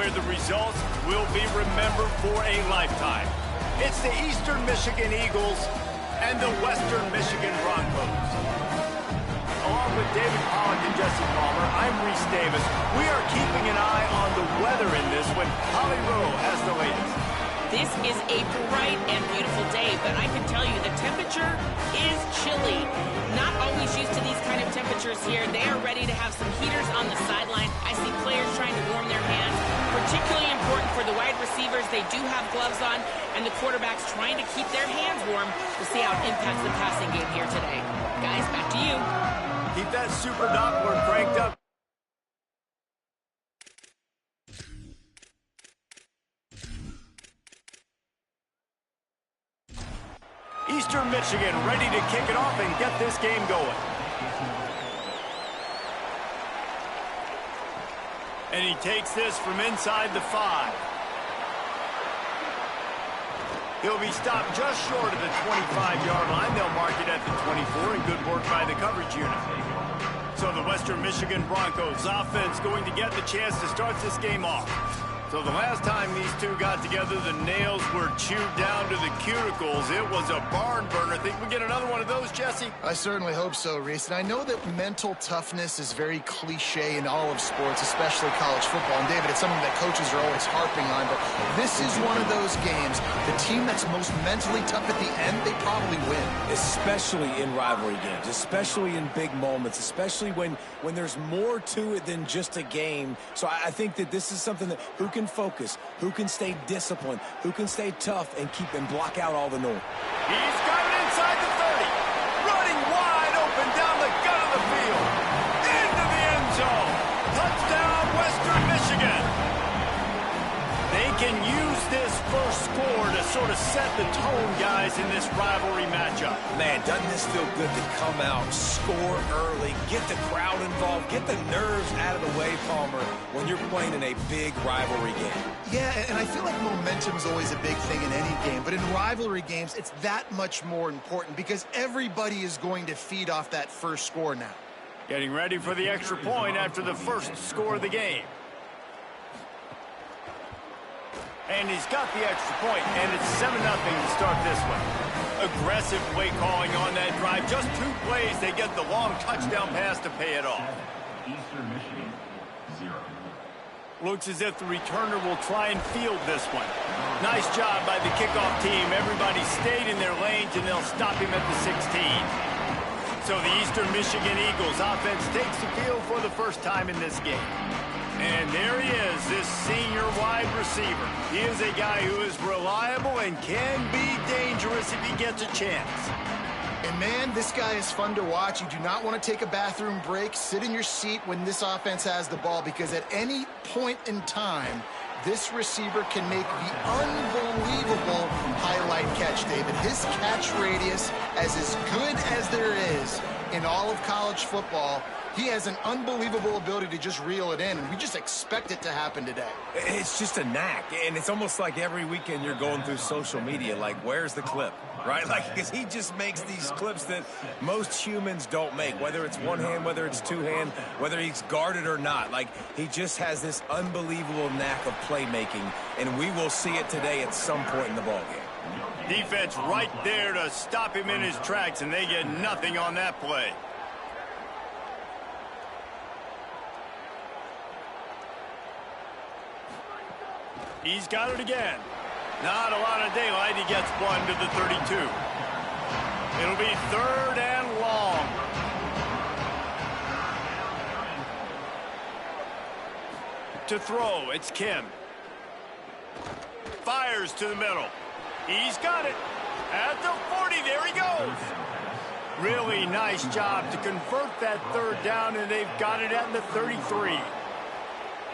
where the results will be remembered for a lifetime. It's the Eastern Michigan Eagles and the Western Michigan Broncos. Along with David Pollack and Jesse Palmer, I'm Reese Davis. We are keeping an eye on the weather in this one. Holly Rowe has the latest. This is a bright and beautiful day, but I can tell you the temperature is chilly. Not always used to these kind of temperatures here. They are ready to have some heaters on the sideline. I see players trying to warm their hands. Particularly important for the wide receivers. They do have gloves on, and the quarterbacks trying to keep their hands warm to see how it impacts the passing game here today. Guys, back to you. Keep that super Doppler cranked up. Eastern Michigan ready to kick it off and get this game going. And he takes this from inside the 5. He'll be stopped just short of the 25-yard line. They'll mark it at the 24, and good work by the coverage unit. So the Western Michigan Broncos offense going to get the chance to start this game off. So the last time these two got together, the nails were chewed down to the cuticles. It was a barn burner. Think we get another one of those, Jesse? I certainly hope so, Reese. And I know that mental toughness is very cliche in all of sports, especially college football. And, David, it's something that coaches are always harping on. But this is one of those games. The team that's most mentally tough at the end, they probably win. Especially in rivalry games, especially in big moments, especially when there's more to it than just a game. So I think that this is something that who can focus, who can stay disciplined, who can stay tough and keep and block out all the noise. He's got it inside the 30. Running wide open down the gut of the field. Into the end zone. Touchdown, Western Michigan. They can use this first score to sort of set the tone, guys, in this rivalry matchup. Man, doesn't this feel good to come out, score early, get the crowd involved, get the nerves out of the way, Palmer, when you're playing in a big rivalry game? Yeah, and I feel like momentum is always a big thing in any game, but in rivalry games, it's that much more important because everybody is going to feed off that first score now. Getting ready for the extra point after the first score of the game. And he's got the extra point, and it's 7-0 to start this one. Aggressive play calling on that drive. Just 2 plays, they get the long touchdown pass to pay it off. Eastern Michigan, 0. Looks as if the returner will try and field this one. Nice job by the kickoff team. Everybody stayed in their lanes, and they'll stop him at the 16. So the Eastern Michigan Eagles offense takes the field for the first time in this game. And there he is, this senior wide receiver. He is a guy who is reliable and can be dangerous if he gets a chance. And, man, this guy is fun to watch. You do not want to take a bathroom break. Sit in your seat when this offense has the ball because at any point in time, this receiver can make the unbelievable highlight catch, David. His catch radius is as good as there is in all of college football. He has an unbelievable ability to just reel it in, and we just expect it to happen today. It's just a knack, and it's almost like every weekend you're going through social media, like, where's the clip, right? Like, because he just makes these clips that most humans don't make, whether it's one hand, whether it's two hand, whether he's guarded or not. Like, he just has this unbelievable knack of playmaking, and we will see it today at some point in the ballgame. Defense right there to stop him in his tracks, and they get nothing on that play. He's got it again. Not a lot of daylight. He gets one to the 32. It'll be 3rd and long. To throw, it's Kim. Fires to the middle. He's got it. At the 40, there he goes. Really nice job to convert that 3rd down, and they've got it at the 33.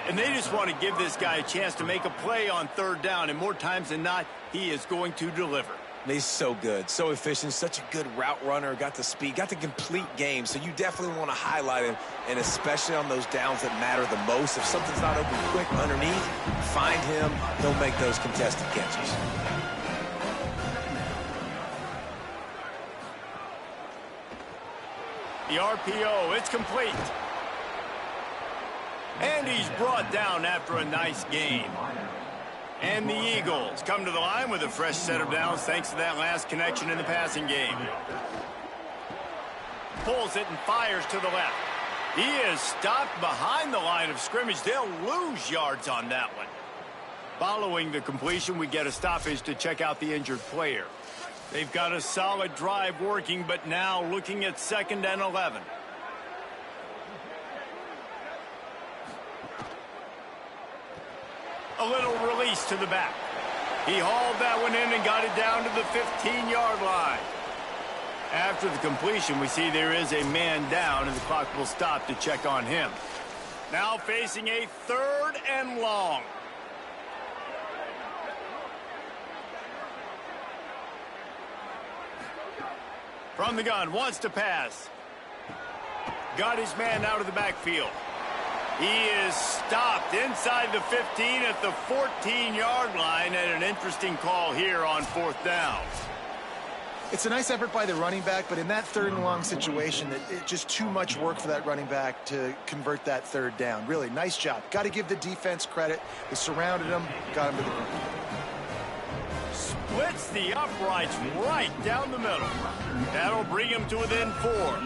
And they just want to give this guy a chance to make a play on 3rd down, and more times than not, he is going to deliver. He's so good, so efficient, such a good route runner, got the speed, got the complete game, so you definitely want to highlight him, and especially on those downs that matter the most. If something's not open quick underneath, find him, he'll make those contested catches. The RPO, it's complete. And he's brought down after a nice gain. And the Eagles come to the line with a fresh set of downs thanks to that last connection in the passing game. Pulls it and fires to the left. He is stopped behind the line of scrimmage. They'll lose yards on that one. Following the completion, we get a stoppage to check out the injured player. They've got a solid drive working, but now looking at 2nd and 11. A little release to the back. He hauled that one in and got it down to the 15-yard line. After the completion, we see there is a man down, and the clock will stop to check on him. Now facing a 3rd and long. From the gun, wants to pass. Got his man out of the backfield. He is stopped inside the 15 at the 14-yard line, and an interesting call here on 4th down. It's a nice effort by the running back, but in that 3rd and long situation, it's just too much work for that running back to convert that 3rd down. Really, nice job. Got to give the defense credit. They surrounded him, got him to the ground. Splits the uprights right down the middle. That'll bring him to within 4.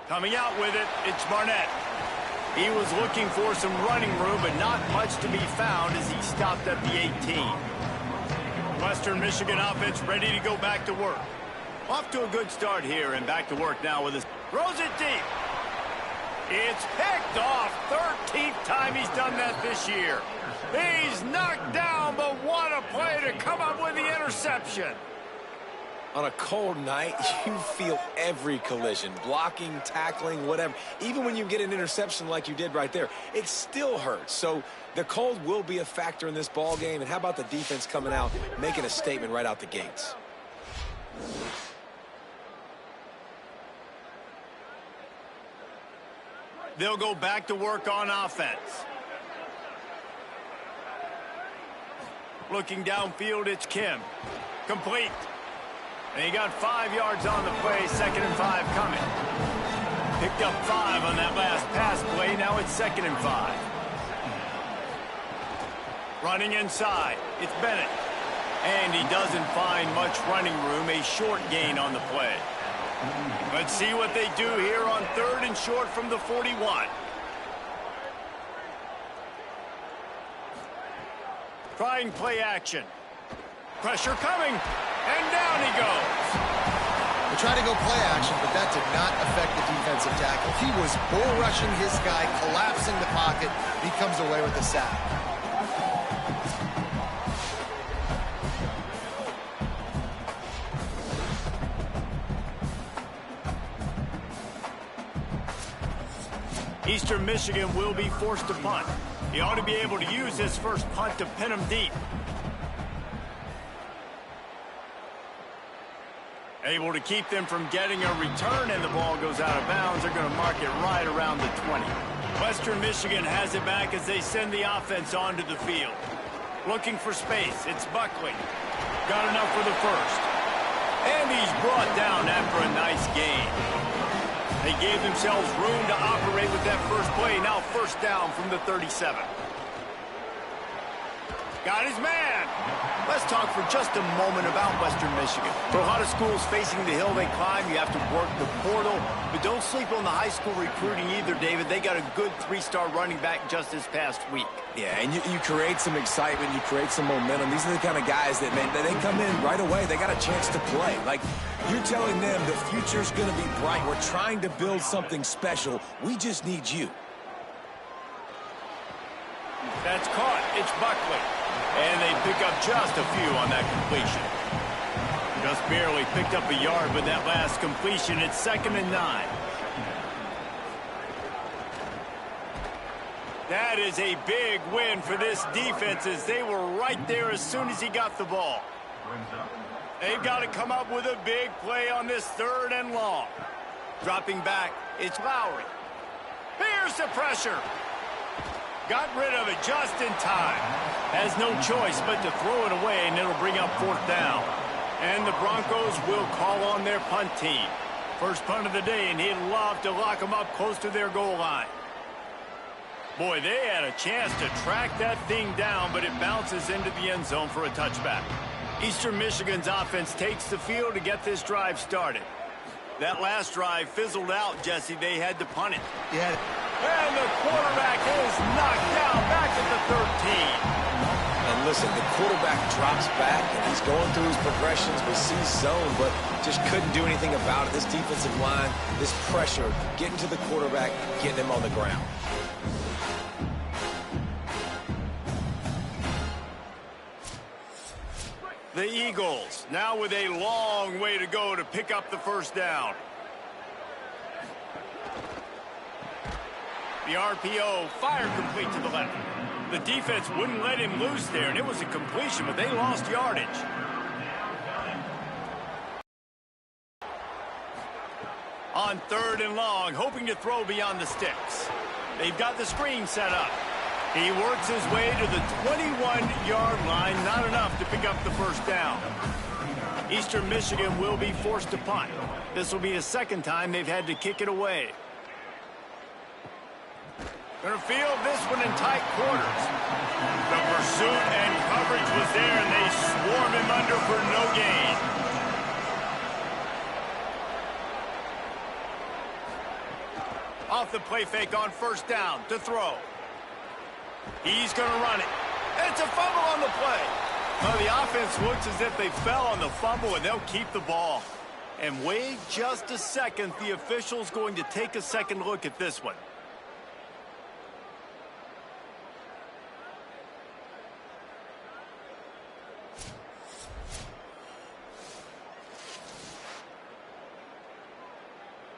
Coming out with it, it's Barnett. He was looking for some running room, but not much to be found as he stopped at the 18. Western Michigan offense ready to go back to work. Off to a good start here, and back to work now with his... Throws it deep. It's picked off. 13th time he's done that this year. He's knocked down, but what a play to come up with the interception. On a cold night, you feel every collision, blocking, tackling, whatever. Even when you get an interception like you did right there, it still hurts. So the cold will be a factor in this ball game. And how about the defense coming out, making a statement right out the gates? They'll go back to work on offense. Looking downfield, it's Kim. Complete. And he got 5 yards on the play, 2nd and 5 coming. Picked up 5 on that last pass play. Now it's 2nd and 5. Running inside. It's Bennett. And he doesn't find much running room. A short gain on the play. Let's see what they do here on 3rd and short from the 41. Trying play action. Pressure coming. And down he goes. They tried to go play action, but that did not affect the defensive tackle. He was bull rushing his guy, collapsing the pocket. He comes away with the sack. Eastern Michigan will be forced to punt. He ought to be able to use his first punt to pin him deep. Able to keep them from getting a return, and the ball goes out of bounds. They're going to mark it right around the 20. Western Michigan has it back as they send the offense onto the field. Looking for space. It's Buckley. Got enough for the first. And he's brought down after a nice gain. They gave themselves room to operate with that first play. Now 1st down from the 37. Got his man. Let's talk for just a moment about Western Michigan. For a lot of schools facing the hill they climb, you have to work the portal. But don't sleep on the high school recruiting either, David. They got a good 3-star running back just this past week. Yeah, and you create some excitement, you create some momentum. These are the kind of guys that they come in right away. They got a chance to play. Like, you're telling them the future's going to be bright. We're trying to build something special. We just need you. That's caught. It's Buckley. And they pick up just a few on that completion. Just barely picked up a yard with that last completion. It's 2nd and 9. That is a big win for this defense as they were right there as soon as he got the ball. They've got to come up with a big play on this 3rd and long. Dropping back, it's Lowry. Here's the pressure. Got rid of it just in time. Has no choice but to throw it away, and it'll bring up 4th down. And the Broncos will call on their punt team. First punt of the day, and he'd love to lock them up close to their goal line. Boy, they had a chance to track that thing down, but it bounces into the end zone for a touchback. Eastern Michigan's offense takes the field to get this drive started. That last drive fizzled out, Jesse. They had to punt it. Yeah. And the quarterback is knocked down back at the 13. And listen, the quarterback drops back, and he's going through his progressions with C zone, but just couldn't do anything about it. This defensive line, this pressure, getting to the quarterback, getting him on the ground. The Eagles now with a long way to go to pick up the first down. The RPO fired complete to the left. The defense wouldn't let him loose there, and it was a completion, but they lost yardage. On 3rd and long, hoping to throw beyond the sticks. They've got the screen set up. He works his way to the 21-yard line, not enough to pick up the first down. Eastern Michigan will be forced to punt. This will be the 2nd time they've had to kick it away. Gonna field this one in tight quarters. The pursuit and coverage was there, and they swarm him under for no gain. Off the play fake on 1st down to throw. He's going to run it. It's a fumble on the play. Well, the offense looks as if they fell on the fumble, and they'll keep the ball. And wait just a second. The official's going to take a second look at this one.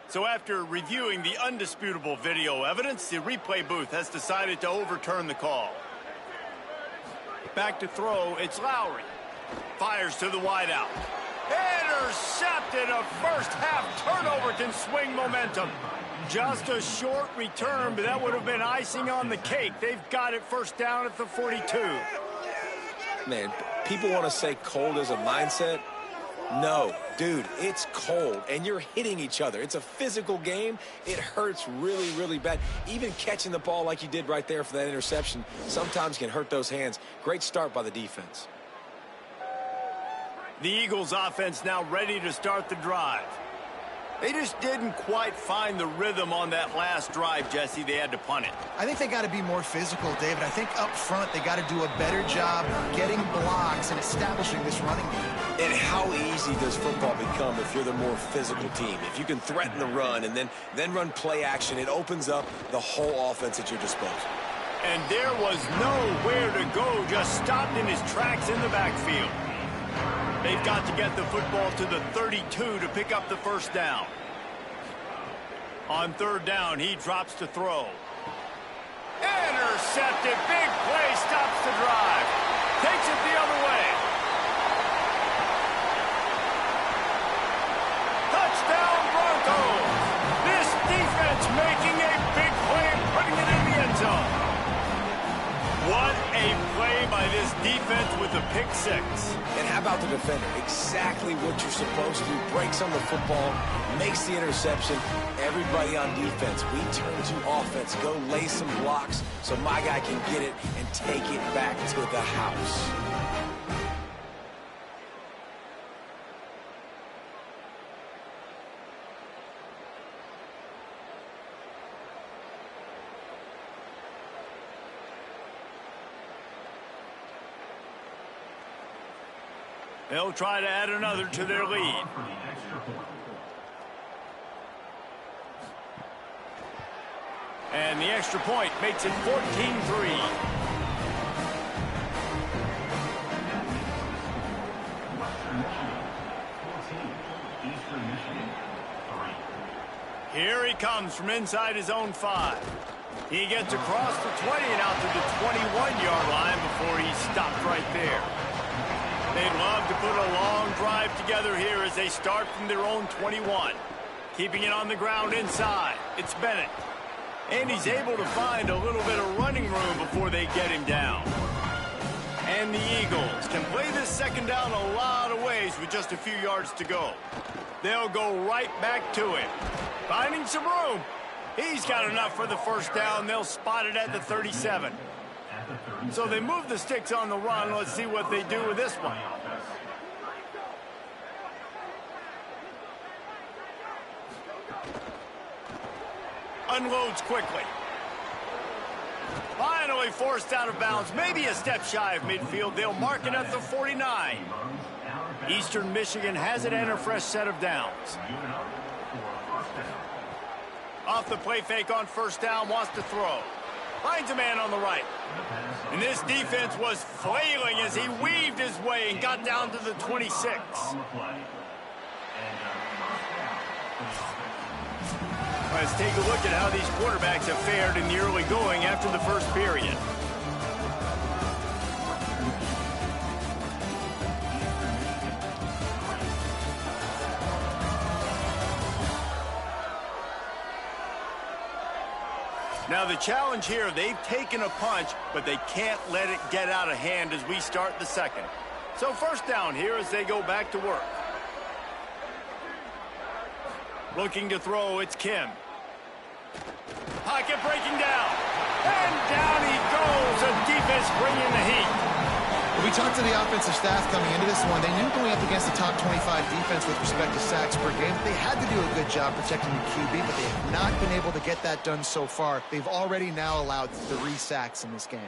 So after reviewing the undisputable video evidence, the replay booth has decided to overturn the call. Back to throw, it's Lowry. Fires to the wideout. Intercepted. A first-half turnover can swing momentum. Just a short return, but that would have been icing on the cake. They've got it 1st down at the 42. Man, people want to say cold as a mindset. No, dude, it's cold, and you're hitting each other. It's a physical game. It hurts really, really bad. Even catching the ball like you did right there for that interception sometimes can hurt those hands. Great start by the defense. The Eagles offense now ready to start the drive. They just didn't quite find the rhythm on that last drive, Jesse. They had to punt it. I think they got to be more physical, David. I think up front they got to do a better job getting blocks and establishing this running game. And how easy does football become if you're the more physical team? If you can threaten the run and then run play action, it opens up the whole offense at your disposal. And there was nowhere to go, just stopped in his tracks in the backfield. They've got to get the football to the 32 to pick up the first down. On 3rd down, he drops to throw. Intercepted. Big play, stops the drive. Takes it the other way. Touchdown, Broncos. This defense making a big play and putting it in the end zone. What a play by this defense with a pick 6. And how about the defender? Exactly what you're supposed to do. Breaks on the football, makes the interception. Everybody on defense, we turn to offense. Go lay some blocks so my guy can get it and take it back to the house. They'll try to add another to their lead. And the extra point makes it 14-3. Here he comes from inside his own 5. He gets across the 20 and out to the 21-yard line before he's stopped right there. They'd love to put a long drive together here as they start from their own 21. Keeping it on the ground inside. It's Bennett. And he's able to find a little bit of running room before they get him down. And the Eagles can play this second down a lot of ways with just a few yards to go. They'll go right back to it. Finding some room. He's got enough for the first down. They'll spot it at the 37. So they move the sticks on the run. Let's see what they do with this one. Unloads quickly. Finally forced out of bounds. Maybe a step shy of midfield. They'll mark it at the 49. Eastern Michigan has it and a fresh set of downs. Off the play fake on first down, wants to throw. Finds a man on the right. And this defense was flailing as he weaved his way and got down to the 26. Let's take a look at how these quarterbacks have fared in the early going after the first period. Now the challenge here, they've taken a punch, but they can't let it get out of hand as we start the second. So first down here as they go back to work. Looking to throw, it's Kim. Pocket breaking down. And down he goes. The defense bringing the heat. We talked to the offensive staff coming into this one. They knew going up against the top 25 defense with respect to sacks per game, they had to do a good job protecting the QB, but they have not been able to get that done so far. They've already now allowed 3 sacks in this game.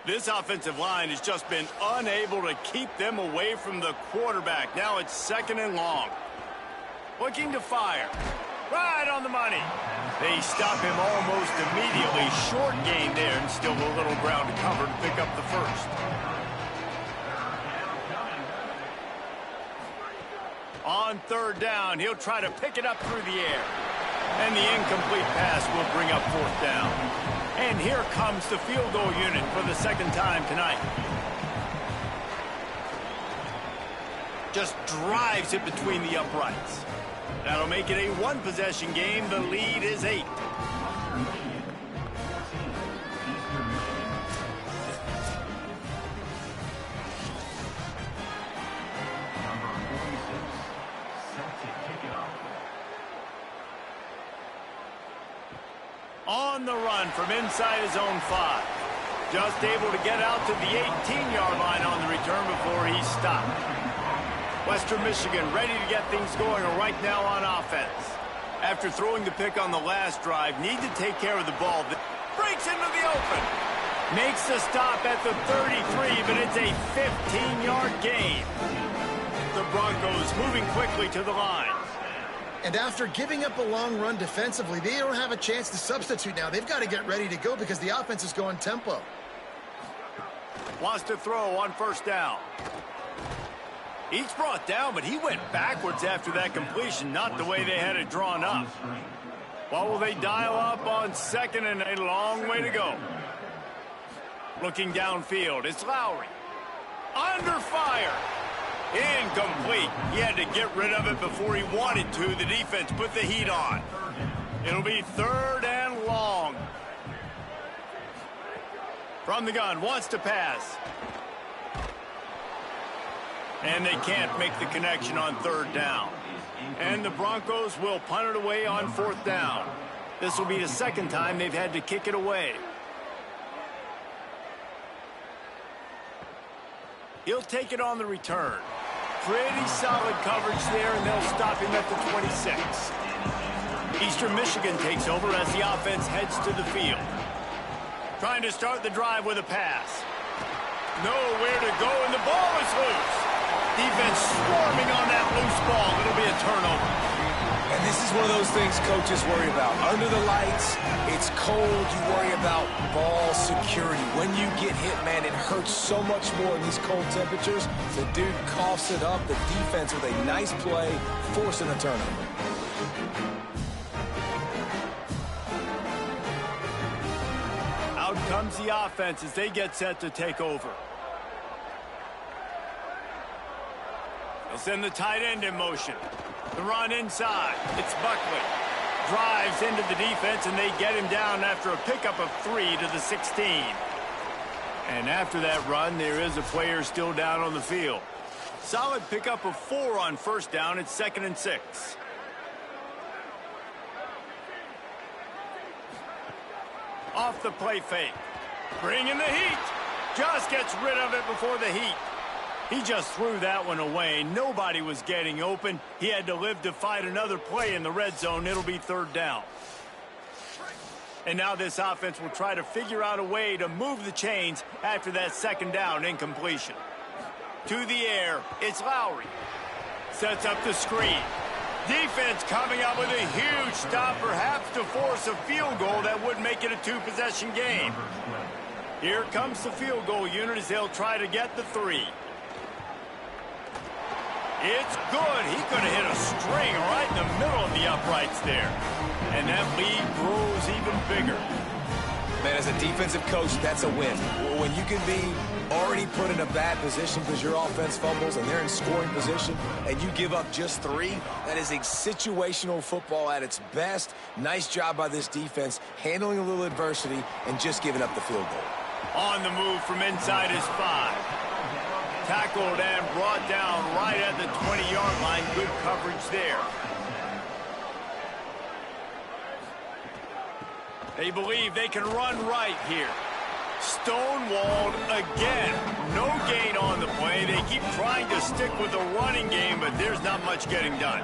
This offensive line has just been unable to keep them away from the quarterback. Now it's second and long. Looking to fire. Right on the money. They stop him almost immediately. Short gain there and still a little ground to cover to pick up the first. On third down, he'll try to pick it up through the air. And the incomplete pass will bring up fourth down. And here comes the field goal unit for the second time tonight. Just drives it between the uprights. That'll make it a one-possession game. The lead is 8. On the run from inside his own 5. Just able to get out to the 18-yard line on the return before he's stopped. Western Michigan ready to get things going right now on offense. After throwing the pick on the last drive, need to take care of the ball. Breaks into the open. Makes the stop at the 33, but it's a 15-yard gain. The Broncos moving quickly to the line. And after giving up a long run defensively, they don't have a chance to substitute now. They've got to get ready to go because the offense is going tempo. Wants to throw on first down. He's brought down, but he went backwards after that completion, not the way they had it drawn up. What will they dial up on second and a long way to go? Looking downfield, it's Lowry. Under fire. Incomplete. He had to get rid of it before he wanted to. The defense put the heat on. It'll be third and long. From the gun, wants to pass. And they can't make the connection on third down. And the Broncos will punt it away on fourth down. This will be the second time they've had to kick it away. He'll take it on the return. Pretty solid coverage there, and they'll stop him at the 26. Eastern Michigan takes over as the offense heads to the field. Trying to start the drive with a pass. Nowhere to go, and the ball is loose. Defense swarming on that loose ball. It'll be a turnover. And this is one of those things coaches worry about. Under the lights, it's cold. You worry about ball security. When you get hit, man, it hurts so much more in these cold temperatures. The dude coughs it up. The defense with a nice play, forcing a turnover. Out comes the offense as they get set to take over. They'll send the tight end in motion. The run inside. It's Buckley. Drives into the defense, and they get him down after a pickup of 3 to the 16. And after that run, there is a player still down on the field. Solid pickup of 4 on first down. It's 2nd and 6. Off the play fake. Bringing the heat. Just gets rid of it before the heat. He just threw that one away. Nobody was getting open. He had to live to fight another play in the red zone. It'll be 3rd down. And now this offense will try to figure out a way to move the chains after that 2nd down incompletion. To the air, it's Lowry. Sets up the screen. Defense coming up with a huge stop, perhaps to force a field goal that would make it a 2-possession game. Here comes the field goal unit as they'll try to get the 3. It's good. He could have hit a string right in the middle of the uprights there. And that lead grows even bigger. Man, as a defensive coach, that's a win. When you can be already put in a bad position because your offense fumbles and they're in scoring position and you give up just 3, that is a situational football at its best. Nice job by this defense, handling a little adversity and just giving up the field goal. On the move from inside his 5. Tackled and brought down right at the 20-yard line. Good coverage there. They believe they can run right here. Stonewalled again. No gain on the play. They keep trying to stick with the running game, but there's not much getting done.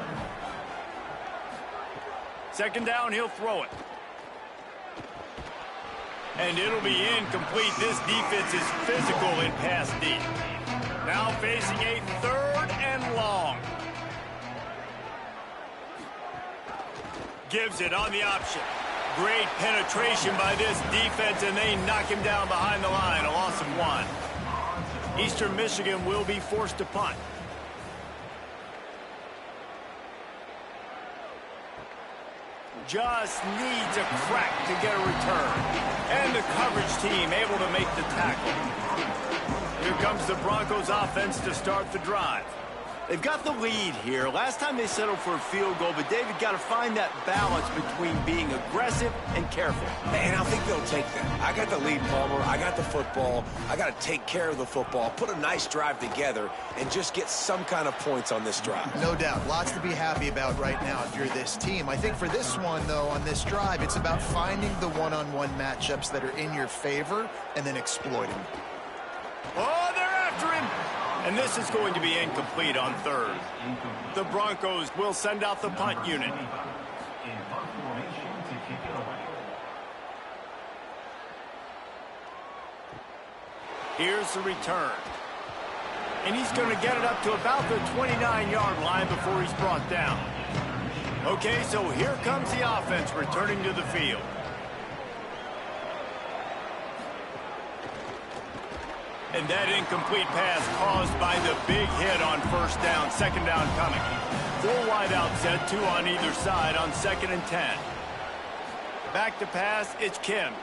2nd down, he'll throw it. And it'll be incomplete. This defense is physical in pass deep. Now facing a 3rd and long. Gives it on the option. Great penetration by this defense, and they knock him down behind the line. A loss of 1. Eastern Michigan will be forced to punt. Just needs a crack to get a return. And the coverage team able to make the tackle. Here comes the Broncos offense to start the drive. They've got the lead here. Last time they settled for a field goal, but David got to find that balance between being aggressive and careful. And I think they'll take that. I got the lead, Palmer. I got the football. I got to take care of the football, put a nice drive together, and just get some kind of points on this drive. No doubt. Lots to be happy about right now if you're this team. I think for this one, though, on this drive, it's about finding the one-on-one matchups that are in your favor and then exploiting them. Oh, they're after him. And this is going to be incomplete on 3rd. The Broncos will send out the punt unit. Here's the return. And he's going to get it up to about the 29-yard line before he's brought down. Okay, so here comes the offense returning to the field. And that incomplete pass caused by the big hit on first down. 2nd down coming. 4 wide out set, 2 on either side on 2nd and 10. Back to pass, it's Kim.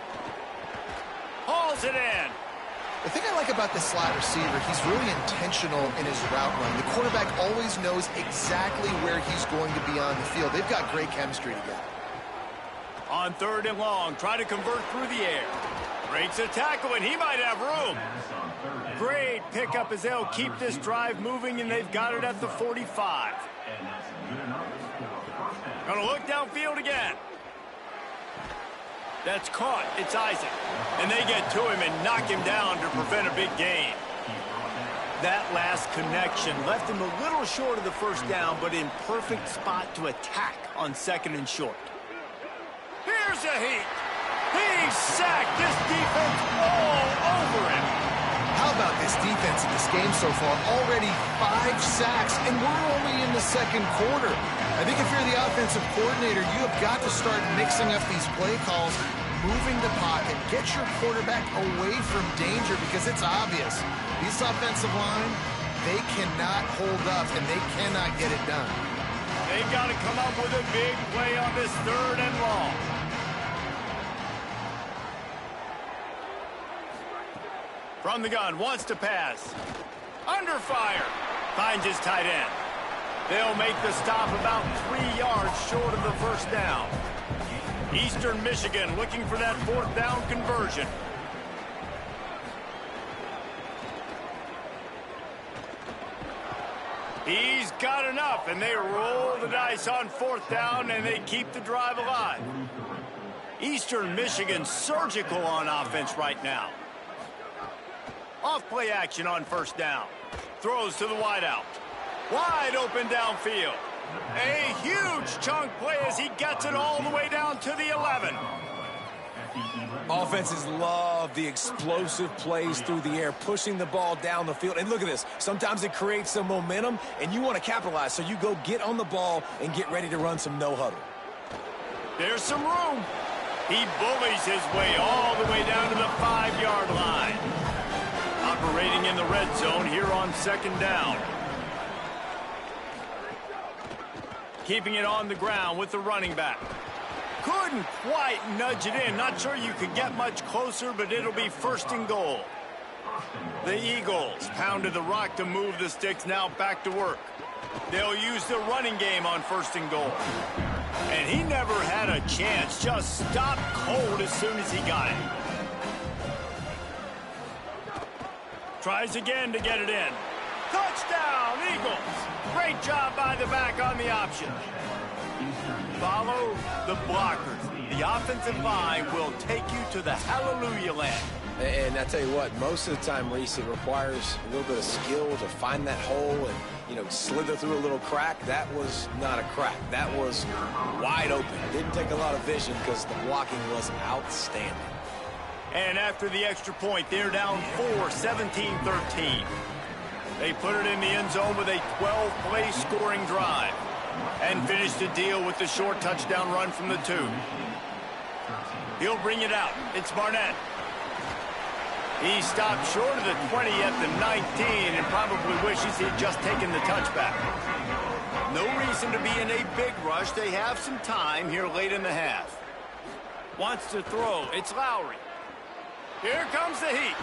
Hauls it in. The thing I like about this slot receiver, he's really intentional in his route run. The quarterback always knows exactly where he's going to be on the field. They've got great chemistry together. On 3rd and long, try to convert through the air. Breaks a tackle, and he might have room. Great pickup as they'll keep this drive moving, and they've got it at the 45. Gonna look downfield again. That's caught. It's Isaac. And they get to him and knock him down to prevent a big gain. That last connection left him a little short of the first down, but in perfect spot to attack on 2nd and short. Here's a heat. He's sacked. This defense all over him. How about this defense in this game so far? Already 5 sacks, and we're only in the 2nd quarter. I think if you're the offensive coordinator, you have got to start mixing up these play calls, moving the pocket, get your quarterback away from danger, because it's obvious. This offensive line, they cannot hold up, and they cannot get it done. They've got to come up with a big play on this 3rd and long. From the gun, wants to pass. Under fire. Finds his tight end. They'll make the stop about 3 yards short of the first down. Eastern Michigan looking for that 4th down conversion. He's got enough, and they roll the dice on 4th down, and they keep the drive alive. Eastern Michigan surgical on offense right now. Off play action on 1st down. Throws to the wideout. Wide open downfield. A huge chunk play as he gets it all the way down to the 11. Offenses love the explosive plays through the air, pushing the ball down the field. And look at this. Sometimes it creates some momentum, and you want to capitalize. So you go get on the ball and get ready to run some no-huddle. There's some room. He bullies his way all the way down to the 5-yard line. Operating in the red zone here on 2nd down. Keeping it on the ground with the running back. Couldn't quite nudge it in. Not sure you could get much closer, but it'll be 1st and goal. The Eagles pounded the rock to move the sticks, now back to work. They'll use the running game on 1st and goal. And he never had a chance. Just stopped cold as soon as he got it. Tries again to get it in. Touchdown, Eagles! Great job by the back on the option. Follow the blockers. The offensive line will take you to the hallelujah land. And I tell you what, most of the time, Reese, it requires a little bit of skill to find that hole and, slither through a little crack. That was not a crack. That was wide open. Didn't take a lot of vision because the blocking was outstanding. And after the extra point, they're down 4, 17-13. They put it in the end zone with a 12-play scoring drive and finish the deal with the short touchdown run from the 2. He'll bring it out. It's Barnett. He stopped short of the 20 at the 19 and probably wishes he'd just taken the touchback. No reason to be in a big rush. They have some time here late in the half. Wants to throw. It's Lowry. Here comes the heat.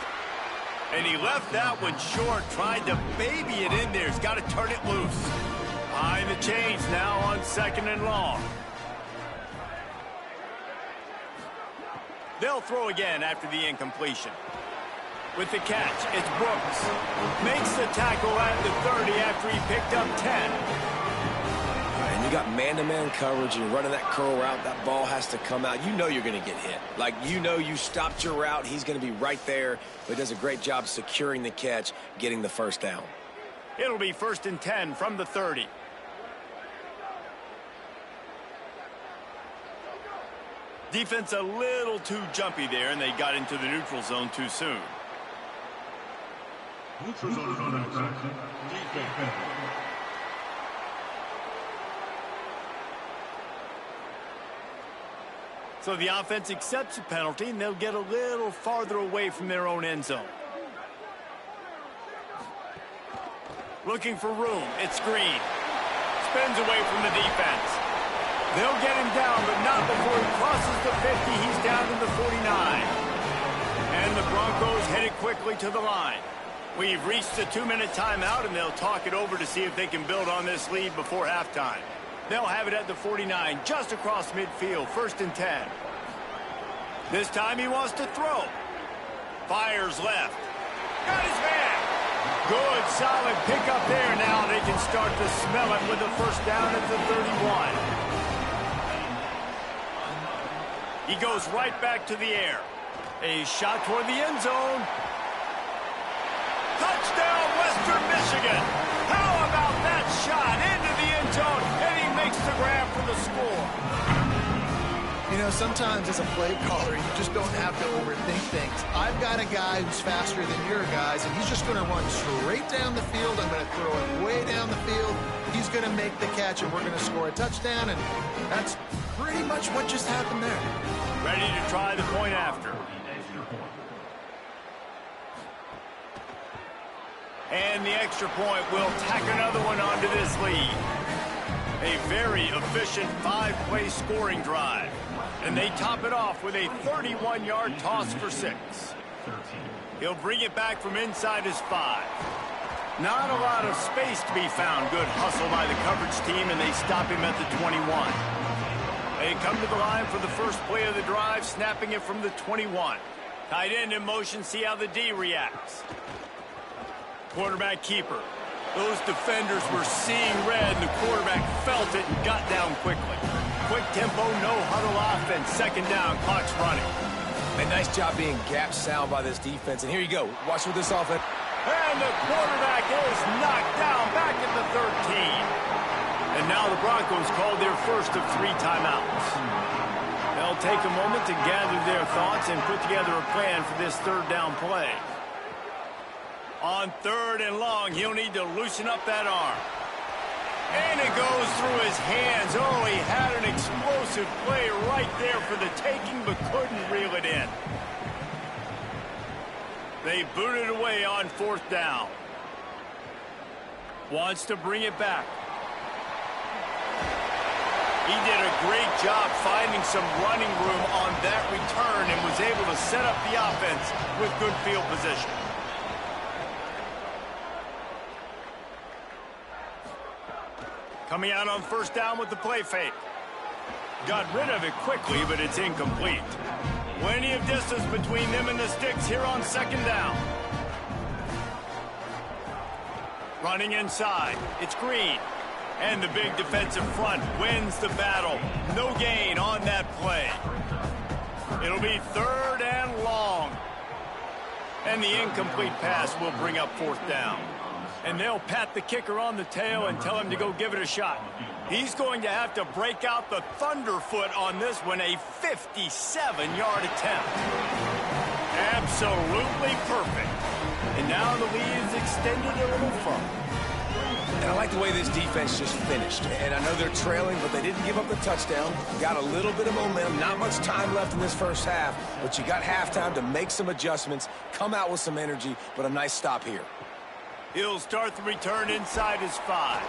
And he left that one short, tried to baby it in there. He's got to turn it loose. Behind the chains now on 2nd and long. They'll throw again after the incompletion. With the catch, it's Brooks. Makes the tackle at the 30 after he picked up 10. And you got man-to-man coverage and you're running that curl route. That ball has to come out. You know you're going to get hit. Like, you stopped your route. He's going to be right there. But he does a great job securing the catch, getting the 1st down. It'll be 1st and 10 from the 30. Defense a little too jumpy there, and they got into the neutral zone too soon. Neutral zone is under attack. Defense. So the offense accepts the penalty, and they'll get a little farther away from their own end zone. Looking for room. It's Green. Spins away from the defense. They'll get him down, but not before he crosses the 50. He's down to the 49. And the Broncos headed quickly to the line. We've reached the 2-minute timeout, and they'll talk it over to see if they can build on this lead before halftime. They'll have it at the 49, just across midfield, 1st and 10. This time he wants to throw. Fires left. Got his man. Good, solid pickup there. Now they can start to smell it with the 1st down at the 31. He goes right back to the air. A shot toward the end zone. Touchdown, Western Michigan. How about that shot into the end zone? And he makes the grab for the score. Sometimes as a play caller, you just don't have to overthink things. I've got a guy who's faster than your guys, and he's just going to run straight down the field. I'm going to throw it way down the field. He's going to make the catch, and we're going to score a touchdown, and that's pretty much what just happened there. Ready to try the point after. And the extra point will tack another one onto this lead. A very efficient 5-play scoring drive. And they top it off with a 31-yard toss for 6. He'll bring it back from inside his 5. Not a lot of space to be found. Good hustle by the coverage team, and they stop him at the 21. They come to the line for the first play of the drive, snapping it from the 21. Tight end in motion, see how the D reacts. Quarterback keeper. Those defenders were seeing red, and the quarterback felt it and got down quickly. Quick tempo, no huddle offense. Second down, clock's running. A nice job being gap sound by this defense. And here you go. Watch with this offense. And the quarterback is knocked down back at the 13. And now the Broncos called their first of 3 timeouts. They'll take a moment to gather their thoughts and put together a plan for this third down play. On 3rd and long, he'll need to loosen up that arm. And it goes through his hands. Oh, he had an explosive play right there for the taking, but couldn't reel it in. They boot it away on 4th down. Wants to bring it back. He did a great job finding some running room on that return and was able to set up the offense with good field position. Coming out on 1st down with the play fake. Got rid of it quickly, but it's incomplete. Plenty of distance between them and the sticks here on 2nd down. Running inside. It's Green. And the big defensive front wins the battle. No gain on that play. It'll be 3rd and long. And the incomplete pass will bring up 4th down. And they'll pat the kicker on the tail and tell him to go give it a shot. He's going to have to break out the thunderfoot on this one, a 57-yard attempt. Absolutely perfect. And now the lead is extended a little further. And I like the way this defense just finished. And I know they're trailing, but they didn't give up the touchdown. Got a little bit of momentum. Not much time left in this first half, but you got halftime to make some adjustments, come out with some energy, but a nice stop here. He'll start the return inside his 5.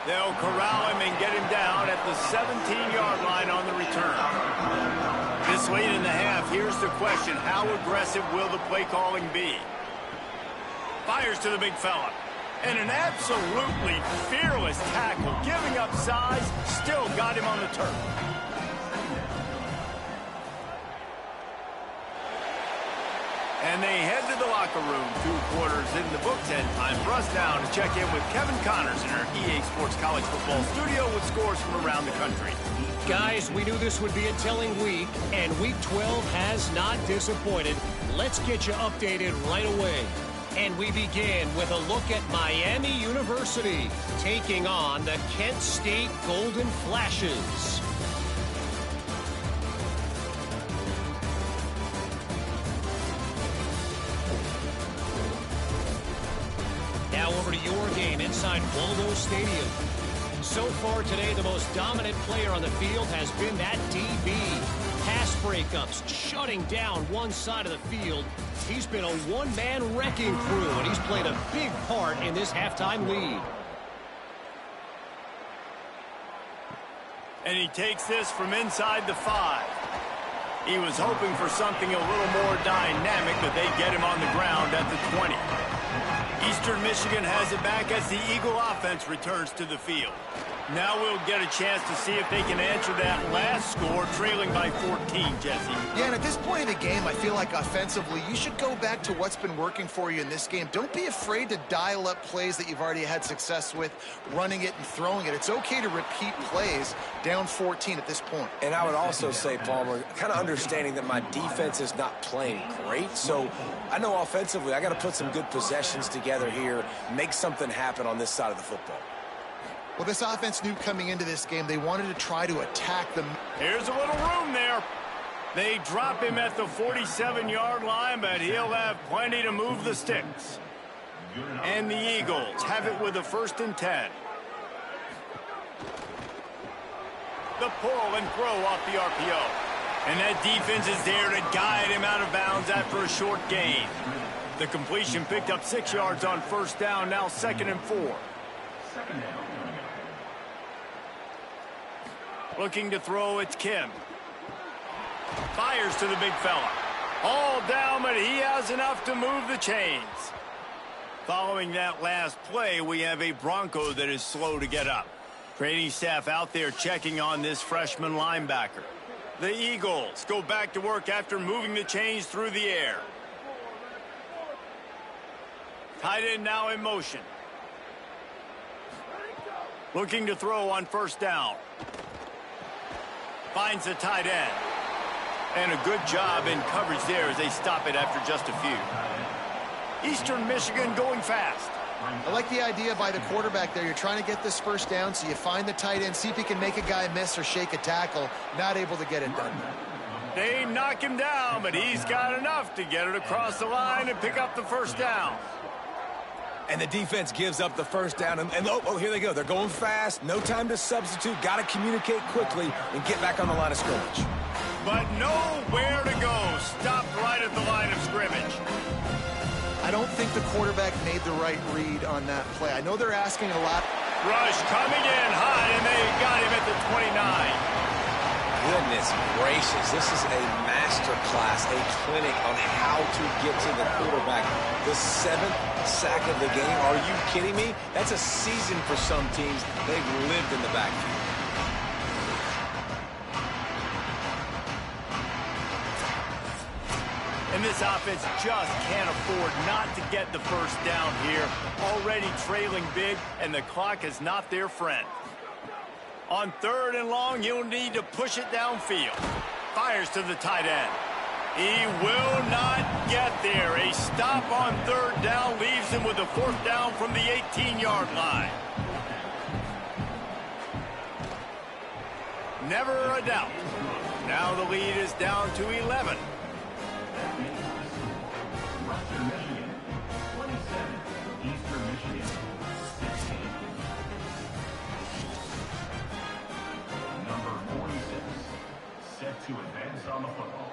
They'll corral him and get him down at the 17-yard line on the return. This late in the half, here's the question. How aggressive will the play calling be? Fires to the big fella. And an absolutely fearless tackle. Giving up size, still got him on the turf. And they head to the locker room. 2 quarters in the books, and time for us now to check in with Kevin Connors in our EA Sports College Football studio with scores from around the country. Guys, we knew this would be a telling week, and Week 12 has not disappointed. Let's get you updated right away. And we begin with a look at Miami University taking on the Kent State Golden Flashes. Now over to your game inside Waldo Stadium. So far today, the most dominant player on the field has been that DB. Pass breakups, shutting down one side of the field. He's been a one-man wrecking crew, and he's played a big part in this halftime lead. And he takes this from inside the 5. He was hoping for something a little more dynamic, but they get him on the ground at the 20. Eastern Michigan has it back as the Eagle offense returns to the field. Now we'll get a chance to see if they can answer that last score, trailing by 14, Jesse. Yeah, and at this point of the game, I feel like offensively, you should go back to what's been working for you in this game. Don't be afraid to dial up plays that you've already had success with, running it and throwing it. It's okay to repeat plays down 14 at this point. And I would also say, Palmer, kind of understanding that my defense is not playing great, so I know offensively I got to put some good possessions together here, make something happen on this side of the football. Well, this offense knew coming into this game they wanted to try to attack them. Here's a little room there. They drop him at the 47-yard line, but he'll have plenty to move the sticks. And the Eagles have it with a 1st and 10. The pull and throw off the RPO. And that defense is there to guide him out of bounds after a short gain. The completion picked up 6 yards on 1st down, now 2nd and 4. Looking to throw, it's Kim. Fires to the big fella. All down, but he has enough to move the chains. Following that last play, we have a Bronco that is slow to get up. Training staff out there checking on this freshman linebacker. The Eagles go back to work after moving the chains through the air. Tight end now in motion. Looking to throw on first down. Finds the tight end. And a good job in coverage there as they stop it after just a few. Eastern Michigan going fast. I like the idea by the quarterback there. You're trying to get this first down, so you find the tight end, see if he can make a guy miss or shake a tackle. Not able to get it done. They knock him down, but he's got enough to get it across the line and pick up the first down. And the defense gives up the first down. And oh, here they go. They're going fast. No time to substitute. Got to communicate quickly and get back on the line of scrimmage. But nowhere to go. Stopped right at the line of scrimmage. I don't think the quarterback made the right read on that play. I know they're asking a lot. Rush coming in high, and they got him at the 29. Goodness gracious, this is a master class, a clinic on how to get to the quarterback. The 7th sack of the game. Are you kidding me? That's a season for some teams. They've lived in the backfield. And this offense just can't afford not to get the first down here. Already trailing big, and the clock is not their friend. On 3rd and long, he'll need to push it downfield. Fires to the tight end. He will not get there. A stop on 3rd down leaves him with a 4th down from the 18-yard line. Never a doubt. Now the lead is down to 11. Western Michigan, 27. Eastern Michigan, 16. Number 46, set to advance on the football.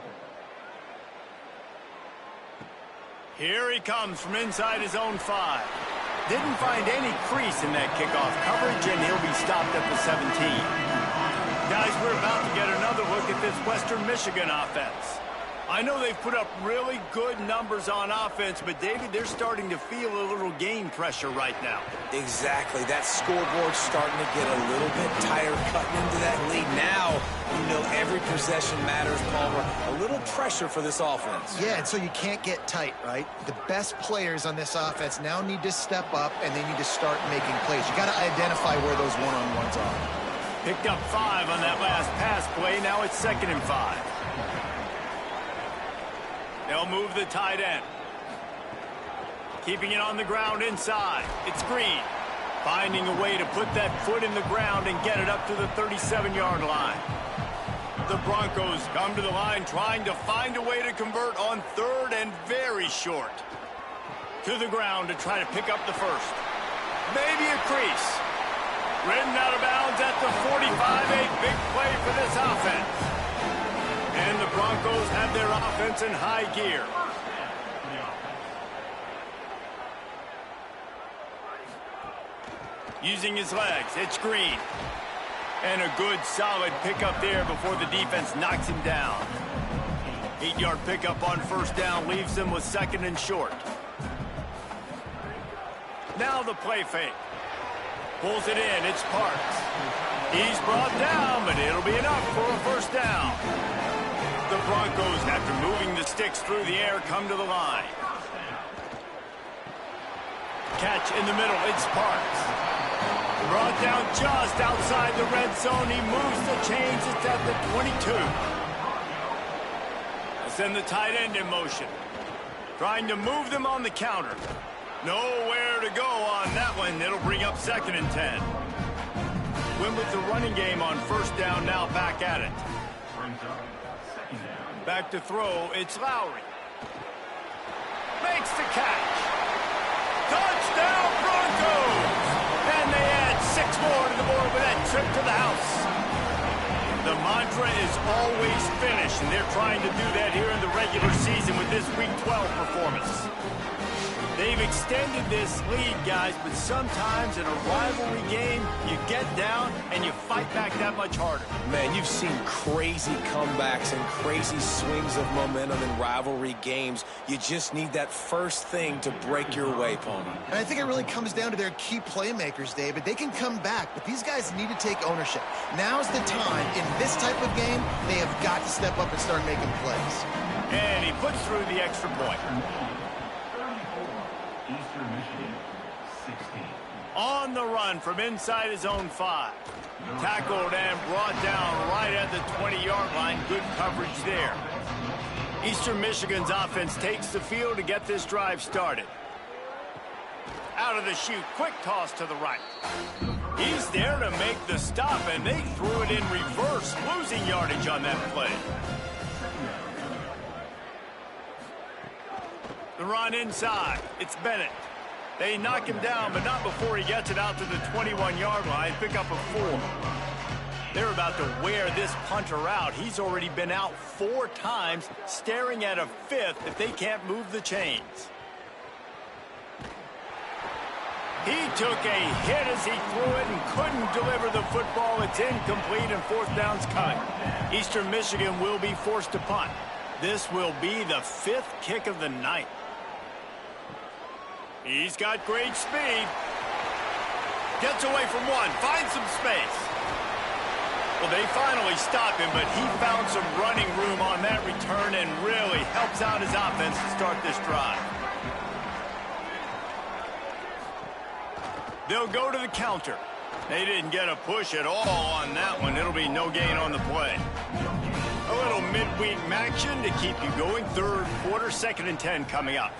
Here he comes from inside his own 5. Didn't find any crease in that kickoff coverage, and he'll be stopped at the 17. Guys, we're about to get another look at this Western Michigan offense. I know they've put up really good numbers on offense, but, David, they're starting to feel a little game pressure right now. Exactly. That scoreboard's starting to get a little bit tired cutting into that lead. Now, you know every possession matters, Palmer. A little pressure for this offense. Yeah, and so you can't get tight, right? The best players on this offense now need to step up, and they need to start making plays. You got to identify where those one-on-ones are. Picked up 5 on that last pass play. Now it's 2nd and 5. They'll move the tight end. Keeping it on the ground inside. It's Green. Finding a way to put that foot in the ground and get it up to the 37-yard line. The Broncos come to the line trying to find a way to convert on 3rd and very short. To the ground to try to pick up the first. Maybe a crease. Ridden out of bounds at the 45. A big play for this offense. And the Broncos have their offense in high gear. Using his legs, it's Green. And a good solid pickup there before the defense knocks him down. 8-yard pickup on first down leaves him with 2nd and short. Now the play fake. Pulls it in, it's Parks. He's brought down, but it'll be enough for a first down. The Broncos, after moving the sticks through the air, come to the line. Catch in the middle, it's Parks. Brought down just outside the red zone. He moves the chains, it's at the 22. Send the tight end in motion. Trying to move them on the counter. Nowhere to go on that one. It'll bring up 2nd and 10. Win with the running game on first down, now back at it. Back to throw, it's Lowry. Makes the catch. Touchdown Broncos! And they add 6 more to the board with that trip to the house. The mantra is always finish, and they're trying to do that here in the regular season with this Week 12 performance. They've extended this lead, guys, but sometimes in a rivalry game, you get down and you fight back that much harder. Man, you've seen crazy comebacks and crazy swings of momentum in rivalry games. You just need that first thing to break your way, Pony. And I think it really comes down to their key playmakers, David. They can come back, but these guys need to take ownership. Now's the time. In this type of game, they have got to step up and start making plays. And he puts through the extra point. Eastern Michigan, 16. On the run from inside his own 5. Tackled and brought down right at the 20-yard line. Good coverage there. Eastern Michigan's offense takes the field to get this drive started. Out of the chute, quick toss to the right. He's there to make the stop, and they threw it in reverse, losing yardage on that play. The run inside. It's Bennett. They knock him down, but not before he gets it out to the 21-yard line. Pick up a 4. They're about to wear this punter out. He's already been out 4 times, staring at a 5th if they can't move the chains. He took a hit as he threw it and couldn't deliver the football. It's incomplete and 4th down's cut. Eastern Michigan will be forced to punt. This will be the 5th kick of the night. He's got great speed. Gets away from one, finds some space. Well, they finally stop him, but he found some running room on that return and really helps out his offense to start this drive. They'll go to the counter. They didn't get a push at all on that one. It'll be no gain on the play. A little midweek action to keep you going. 3rd quarter, 2nd and 10 coming up.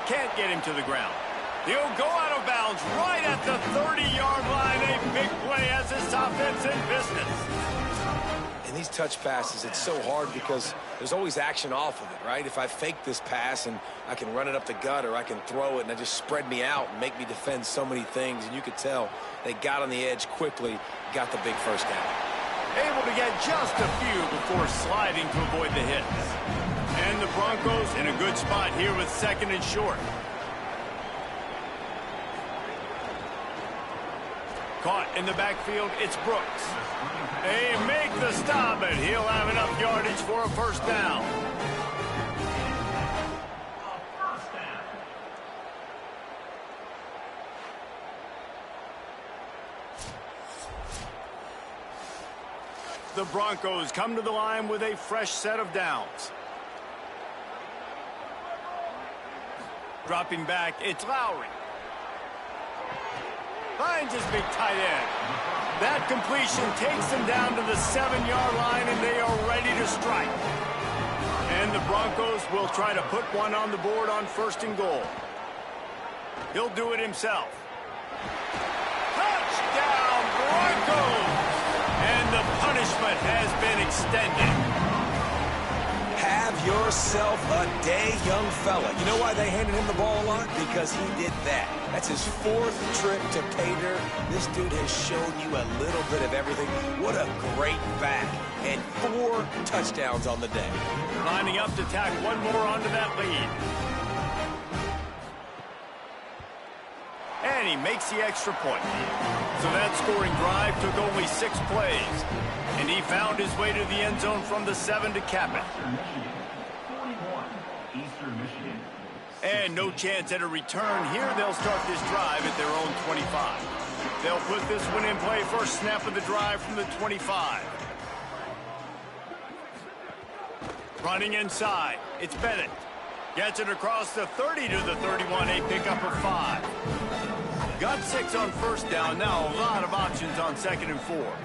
Can't get him to the ground. He'll go out of bounds right at the 30-yard line. A big play as this offense in business. In these touch passes, it's so hard because there's always action off of it, right? If I fake this pass and I can run it up the gut or I can throw it and it just spread me out and make me defend so many things. And you could tell they got on the edge quickly, got the big first down. Able to get just a few before sliding to avoid the hits. And the Broncos in a good spot here with 2nd and short. Caught in the backfield, it's Brooks. They make the stop, but he'll have enough yardage for a 1st down. The Broncos come to the line with a fresh set of downs. Dropping back, it's Lowry. Finds his big tight end. That completion takes them down to the 7-yard line, and they are ready to strike. And the Broncos will try to put one on the board on 1st and goal. He'll do it himself. Touchdown, Broncos! And the punishment has been extended. Have yourself a day, young fella. You know why they handed him the ball a lot? Because he did that. That's his 4th trip to pay dirt. This dude has shown you a little bit of everything. What a great back. And 4 touchdowns on the day. Lining up to tack one more onto that lead. And he makes the extra point. So that scoring drive took only 6 plays. And he found his way to the end zone from the 7 to cap it. Eastern Michigan. And no chance at a return here. They'll start this drive at their own 25. They'll put this one in play first snap of the drive from the 25. Running inside. It's Bennett. Gets it across the 30 to the 31. A pickup of 5. Got 6 on 1st down. Now a lot of options on 2nd and 4.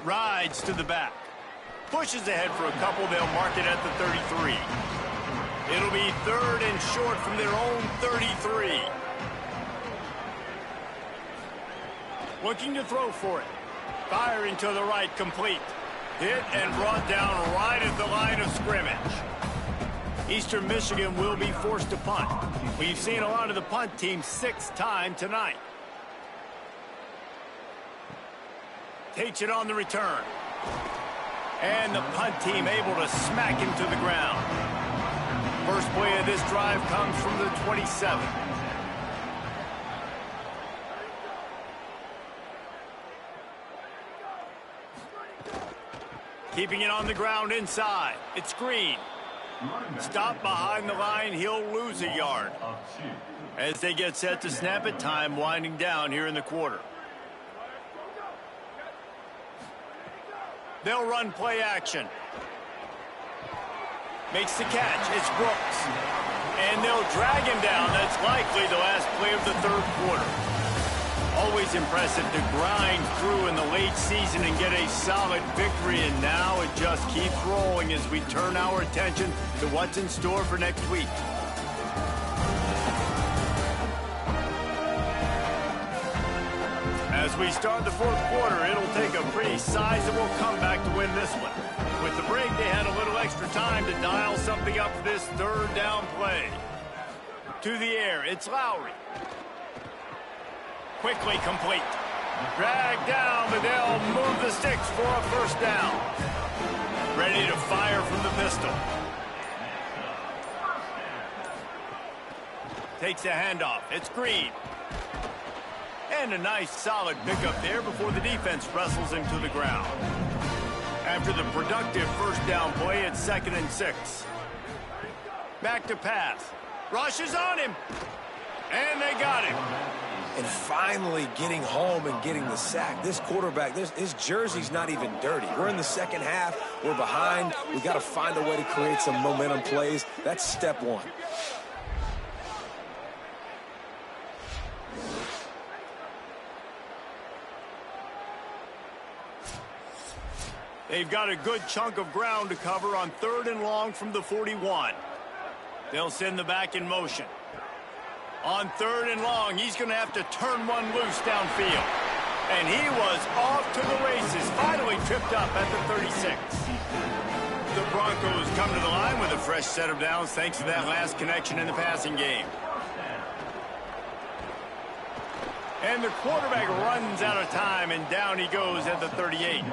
Rides to the back. Pushes ahead for a couple. They'll mark it at the 33. It'll be 3rd and short from their own 33. Looking to throw for it. Firing to the right, complete. Hit and brought down right at the line of scrimmage. Eastern Michigan will be forced to punt. We've seen a lot of the punt team 6 times tonight. Takes it on the return. And the punt team able to smack him to the ground. First play of this drive comes from the 27. Keeping it on the ground inside. It's Green. Stop behind the line. He'll lose a yard. As they get set to snap it, time winding down here in the quarter. They'll run play action. Makes the catch. It's Brooks. And they'll drag him down. That's likely the last play of the third quarter. Always impressive to grind through in the late season and get a solid victory. And now it just keeps rolling as we turn our attention to what's in store for next week. As we start the fourth quarter, it'll take a pretty sizable comeback to win this one. With the break, they had a little extra time to dial something up for this third down play. To the air, it's Lowry. Quickly complete. Dragged down, but they'll move the sticks for a first down. Ready to fire from the pistol. Takes a handoff. It's Green. And a nice solid pickup there before the defense wrestles him to the ground. After the productive first down play, it's 2nd and 6. Back to pass. Rush is on him. And they got him. And finally getting home and getting the sack. This quarterback, his jersey's not even dirty. We're in the second half. We're behind. We got to find a way to create some momentum plays. That's step one. They've got a good chunk of ground to cover on 3rd and long from the 41. They'll send the back in motion. On 3rd and long, he's going to have to turn one loose downfield. And he was off to the races, finally tripped up at the 36. The Broncos come to the line with a fresh set of downs thanks to that last connection in the passing game. And the quarterback runs out of time, and down he goes at the 38.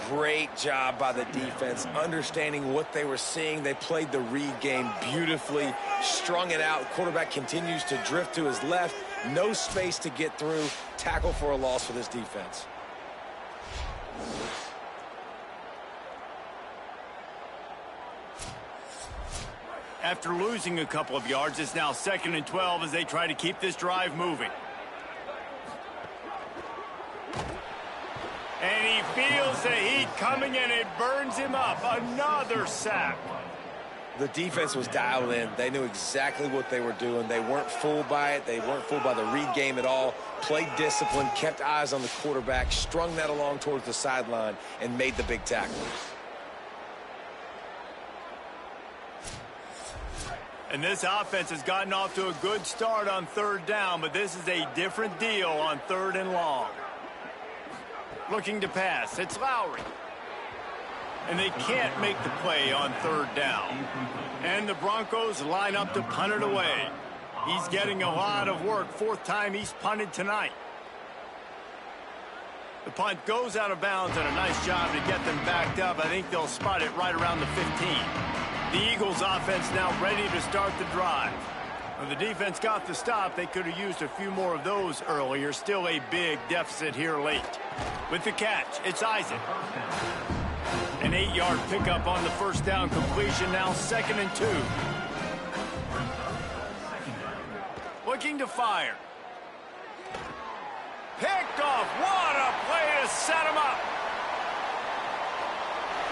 Great job by the defense, understanding what they were seeing. They played the read game beautifully, strung it out. Quarterback continues to drift to his left. No space to get through. Tackle for a loss for this defense. After losing a couple of yards, it's now 2nd and 12 as they try to keep this drive moving. And he feels the heat coming, and it burns him up. Another sack. The defense was dialed in. They knew exactly what they were doing. They weren't fooled by it. They weren't fooled by the read game at all. Played discipline, kept eyes on the quarterback, strung that along towards the sideline, and made the big tackle. And this offense has gotten off to a good start on 3rd down, but this is a different deal on 3rd and long. Looking to pass. It's Lowry. And they can't make the play on 3rd down. And the Broncos line up to punt it away. He's getting a lot of work. 4th time he's punted tonight. The punt goes out of bounds, and a nice job to get them backed up. I think they'll spot it right around the 15. The Eagles offense now ready to start the drive. When the defense got the stop, they could have used a few more of those earlier. Still a big deficit here late. With the catch, it's Isaac. An 8-yard pickup on the first down completion, now 2nd and 2. Looking to fire. Picked off. What a play to set him up.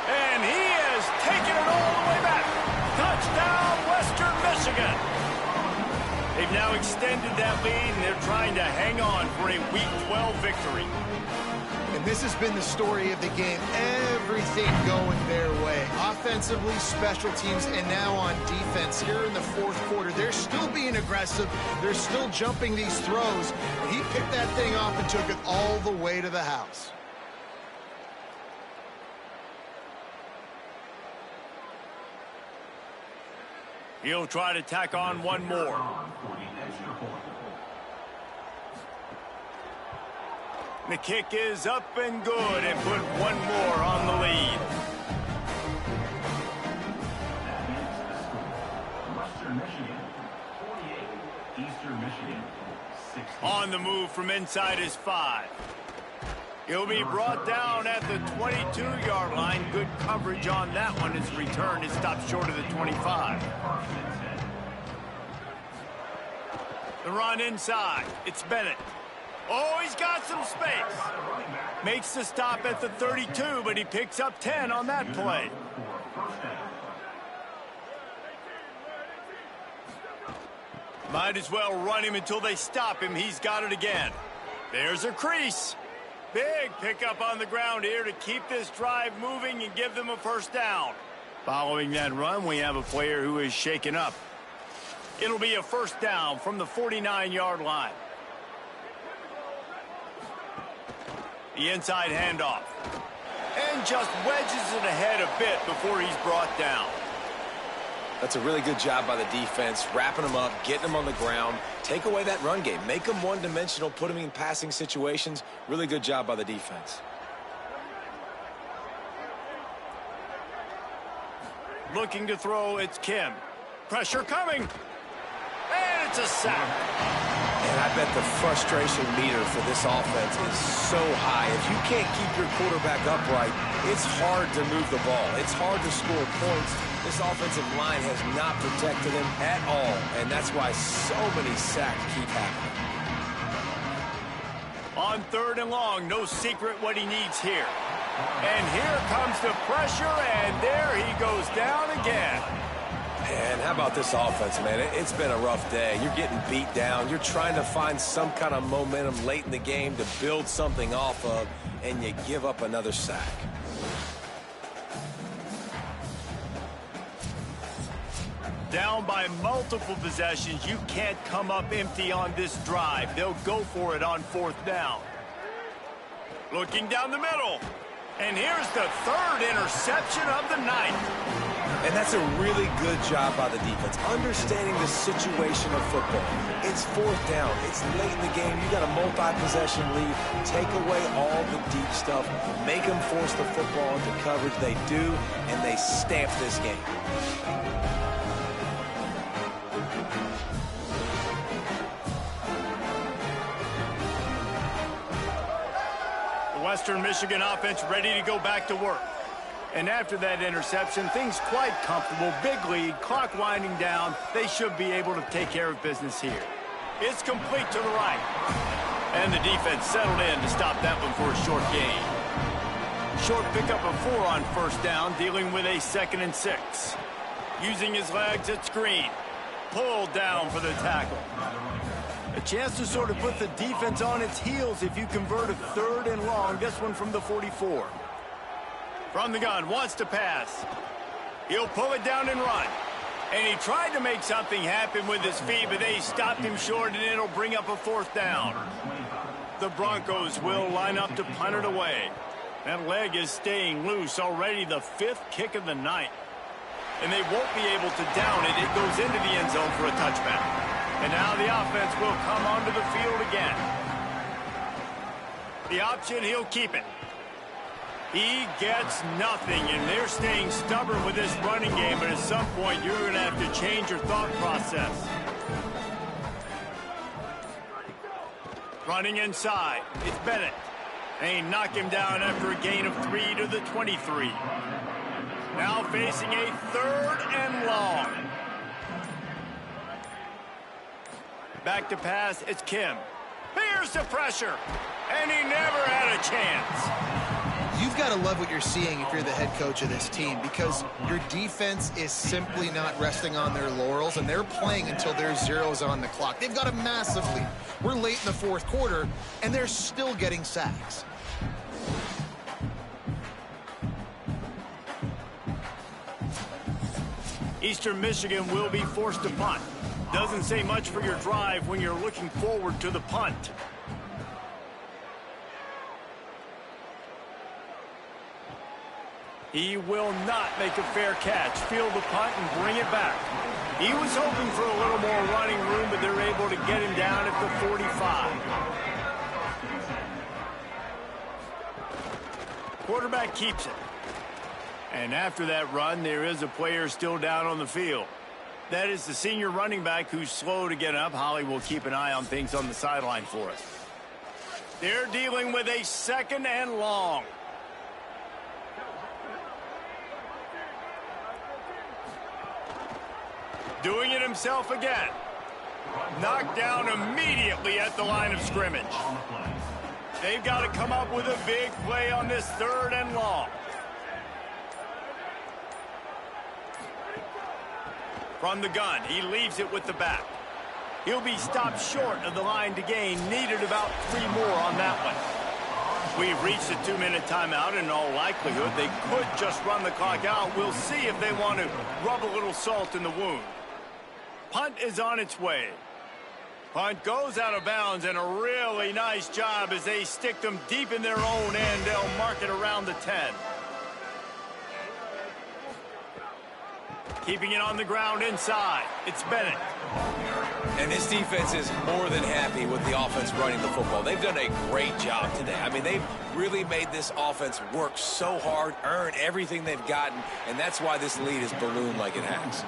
And he has taken it all the way back. Touchdown, Western Michigan. They've now extended that lead, and they're trying to hang on for a Week 12 victory. And this has been the story of the game. Everything going their way. Offensively, special teams, and now on defense here in the fourth quarter. They're still being aggressive. They're still jumping these throws. And he picked that thing off and took it all the way to the house. He'll try to tack on one more. The kick is up and good and put one more on the lead. Western Michigan, 48. Eastern Michigan, 16. On the move from inside his 5. He'll be brought down at the 22-yard line. Good coverage on that one. His return is stopped short of the 25. The run inside. It's Bennett. Oh, he's got some space. Makes the stop at the 32, but he picks up 10 on that play. Might as well run him until they stop him. He's got it again. There's a crease. Big pickup on the ground here to keep this drive moving and give them a first down. Following that run, we have a player who is shaken up. It'll be a first down from the 49-yard line. The inside handoff. And just wedges it ahead a bit before he's brought down. That's a really good job by the defense, wrapping them up, getting them on the ground. Take away that run game. Make them one-dimensional, put them in passing situations. Really good job by the defense. Looking to throw, it's Kim. Pressure coming. And it's a sack. And I bet the frustration meter for this offense is so high. If you can't keep your quarterback upright, it's hard to move the ball. It's hard to score points. This offensive line has not protected him at all, and that's why so many sacks keep happening. On 3rd and long, no secret what he needs here. And here comes the pressure, and there he goes down again. And how about this offense, man? It's been a rough day. You're getting beat down. You're trying to find some kind of momentum late in the game to build something off of, and you give up another sack. Down by multiple possessions, you can't come up empty on this drive. They'll go for it on 4th down. Looking down the middle. And here's the 3rd interception of the night. And that's a really good job by the defense, understanding the situation of football. It's 4th down. It's late in the game. You got a multi-possession lead. Take away all the deep stuff. Make them force the football into coverage. They do, and they stamp this game. Western Michigan offense ready to go back to work. And after that interception, things quite comfortable. Big lead, clock winding down. They should be able to take care of business here. It's complete to the right. And the defense settled in to stop that one for a short gain. Short pickup of 4 on 1st down, dealing with a 2nd and 6. Using his legs at screen. Pulled down for the tackle. A chance to sort of put the defense on its heels if you convert a 3rd and long. This one from the 44. From the gun, wants to pass. He'll pull it down and run. And he tried to make something happen with his feet, but they stopped him short, and it'll bring up a 4th down. The Broncos will line up to punt it away. That leg is staying loose, already the 5th kick of the night. And they won't be able to down it. It goes into the end zone for a touchback. And now the offense will come onto the field again. The option, he'll keep it. He gets nothing, and they're staying stubborn with this running game, but at some point you're going to have to change your thought process. Running inside, it's Bennett. They knock him down after a gain of 3 to the 23. Now facing a 3rd and long. Back to pass, it's Kim. Here's the pressure, and he never had a chance. You've got to love what you're seeing if you're the head coach of this team, because your defense is simply not resting on their laurels, and they're playing until there's zeros on the clock. They've got a massive lead. We're late in the 4th quarter, and they're still getting sacks. Eastern Michigan will be forced to punt. Doesn't say much for your drive when you're looking forward to the punt. He will not make a fair catch. Field the punt and bring it back. He was hoping for a little more running room, but they're able to get him down at the 45. Quarterback keeps it. And after that run, there is a player still down on the field. That is the senior running back who's slow to get up. Holly will keep an eye on things on the sideline for us. They're dealing with a 2nd and long. Doing it himself again. Knocked down immediately at the line of scrimmage. They've got to come up with a big play on this 3rd and long. From the gun, he leaves it with the back. He'll be stopped short of the line to gain. Needed about 3 more on that one. We've reached a 2-minute timeout. In all likelihood, they could just run the clock out. We'll see if they want to rub a little salt in the wound. Punt is on its way. Punt goes out of bounds, and a really nice job as they stick them deep in their own end. They'll mark it around the 10. Keeping it on the ground inside. It's Bennett. And this defense is more than happy with the offense running the football. They've done a great job today. I mean, they've really made this offense work so hard, earn everything they've gotten, and that's why this lead is ballooned like it has.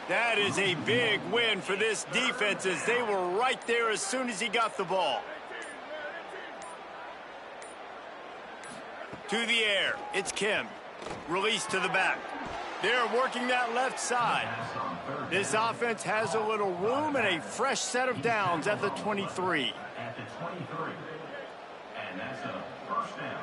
That is a big win for this defense as they were right there as soon as he got the ball. To the air. It's Kim. Release to the back. They're working that left side. This offense has a little room and a fresh set of downs at the 23. At the 23. And that's a first down.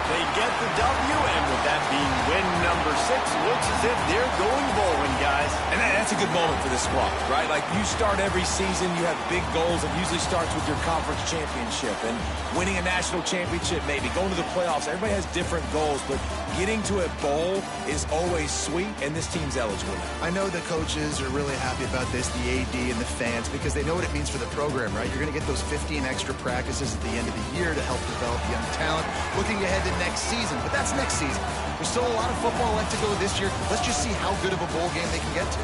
They get the W, and with that being win number 6, looks as if they're going bowling, guys. And that's a good moment for this squad, right? Like, you start every season, you have big goals. It usually starts with your conference championship and winning a national championship, maybe going to the playoffs. Everybody has different goals, but getting to a bowl is always sweet, and this team's eligible. I know the coaches are really happy about this, the AD and the fans, because they know what it means for the program, right? You're going to get those 15 extra practices at the end of the year to help develop young talent. Looking ahead to next season, but that's next season. There's still a lot of football left to go this year. Let's just see how good of a bowl game they can get to.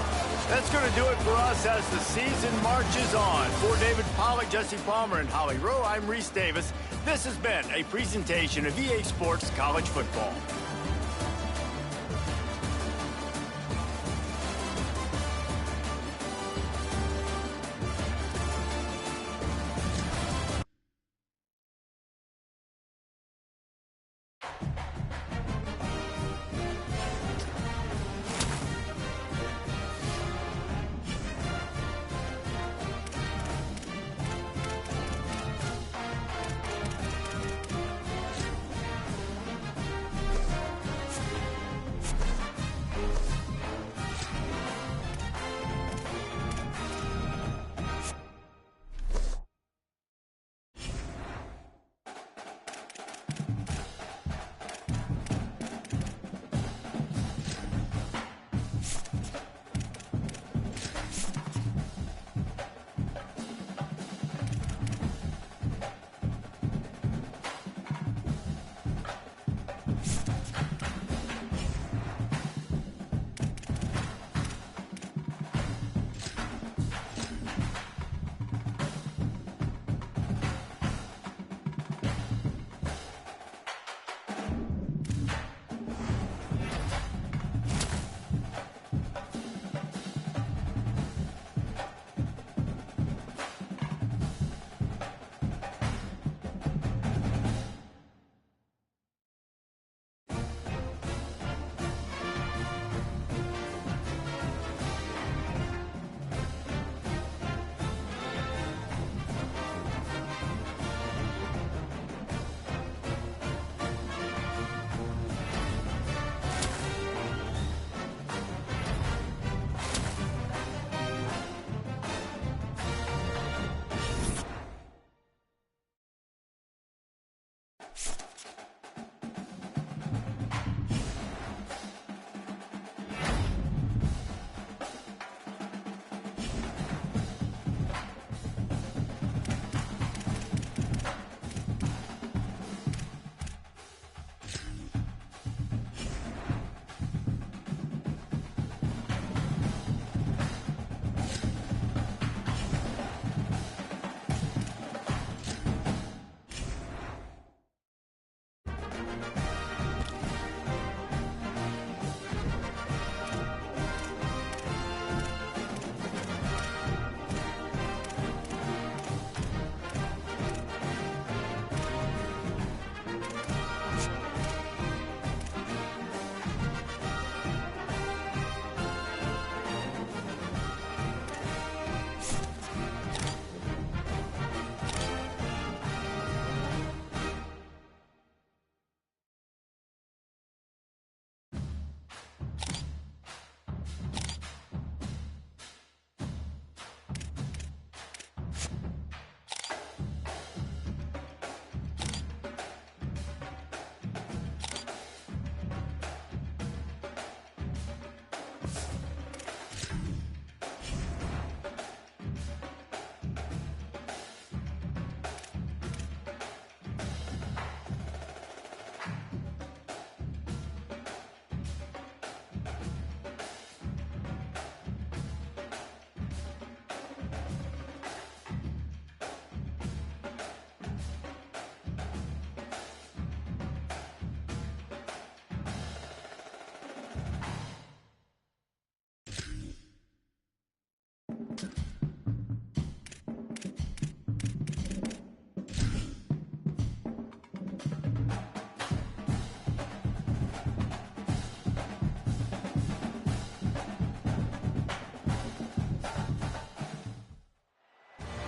That's going to do it for us as the season marches on. For David Pollack, Jesse Palmer, and Holly Rowe, I'm Reese Davis. This has been a presentation of EA Sports College Football.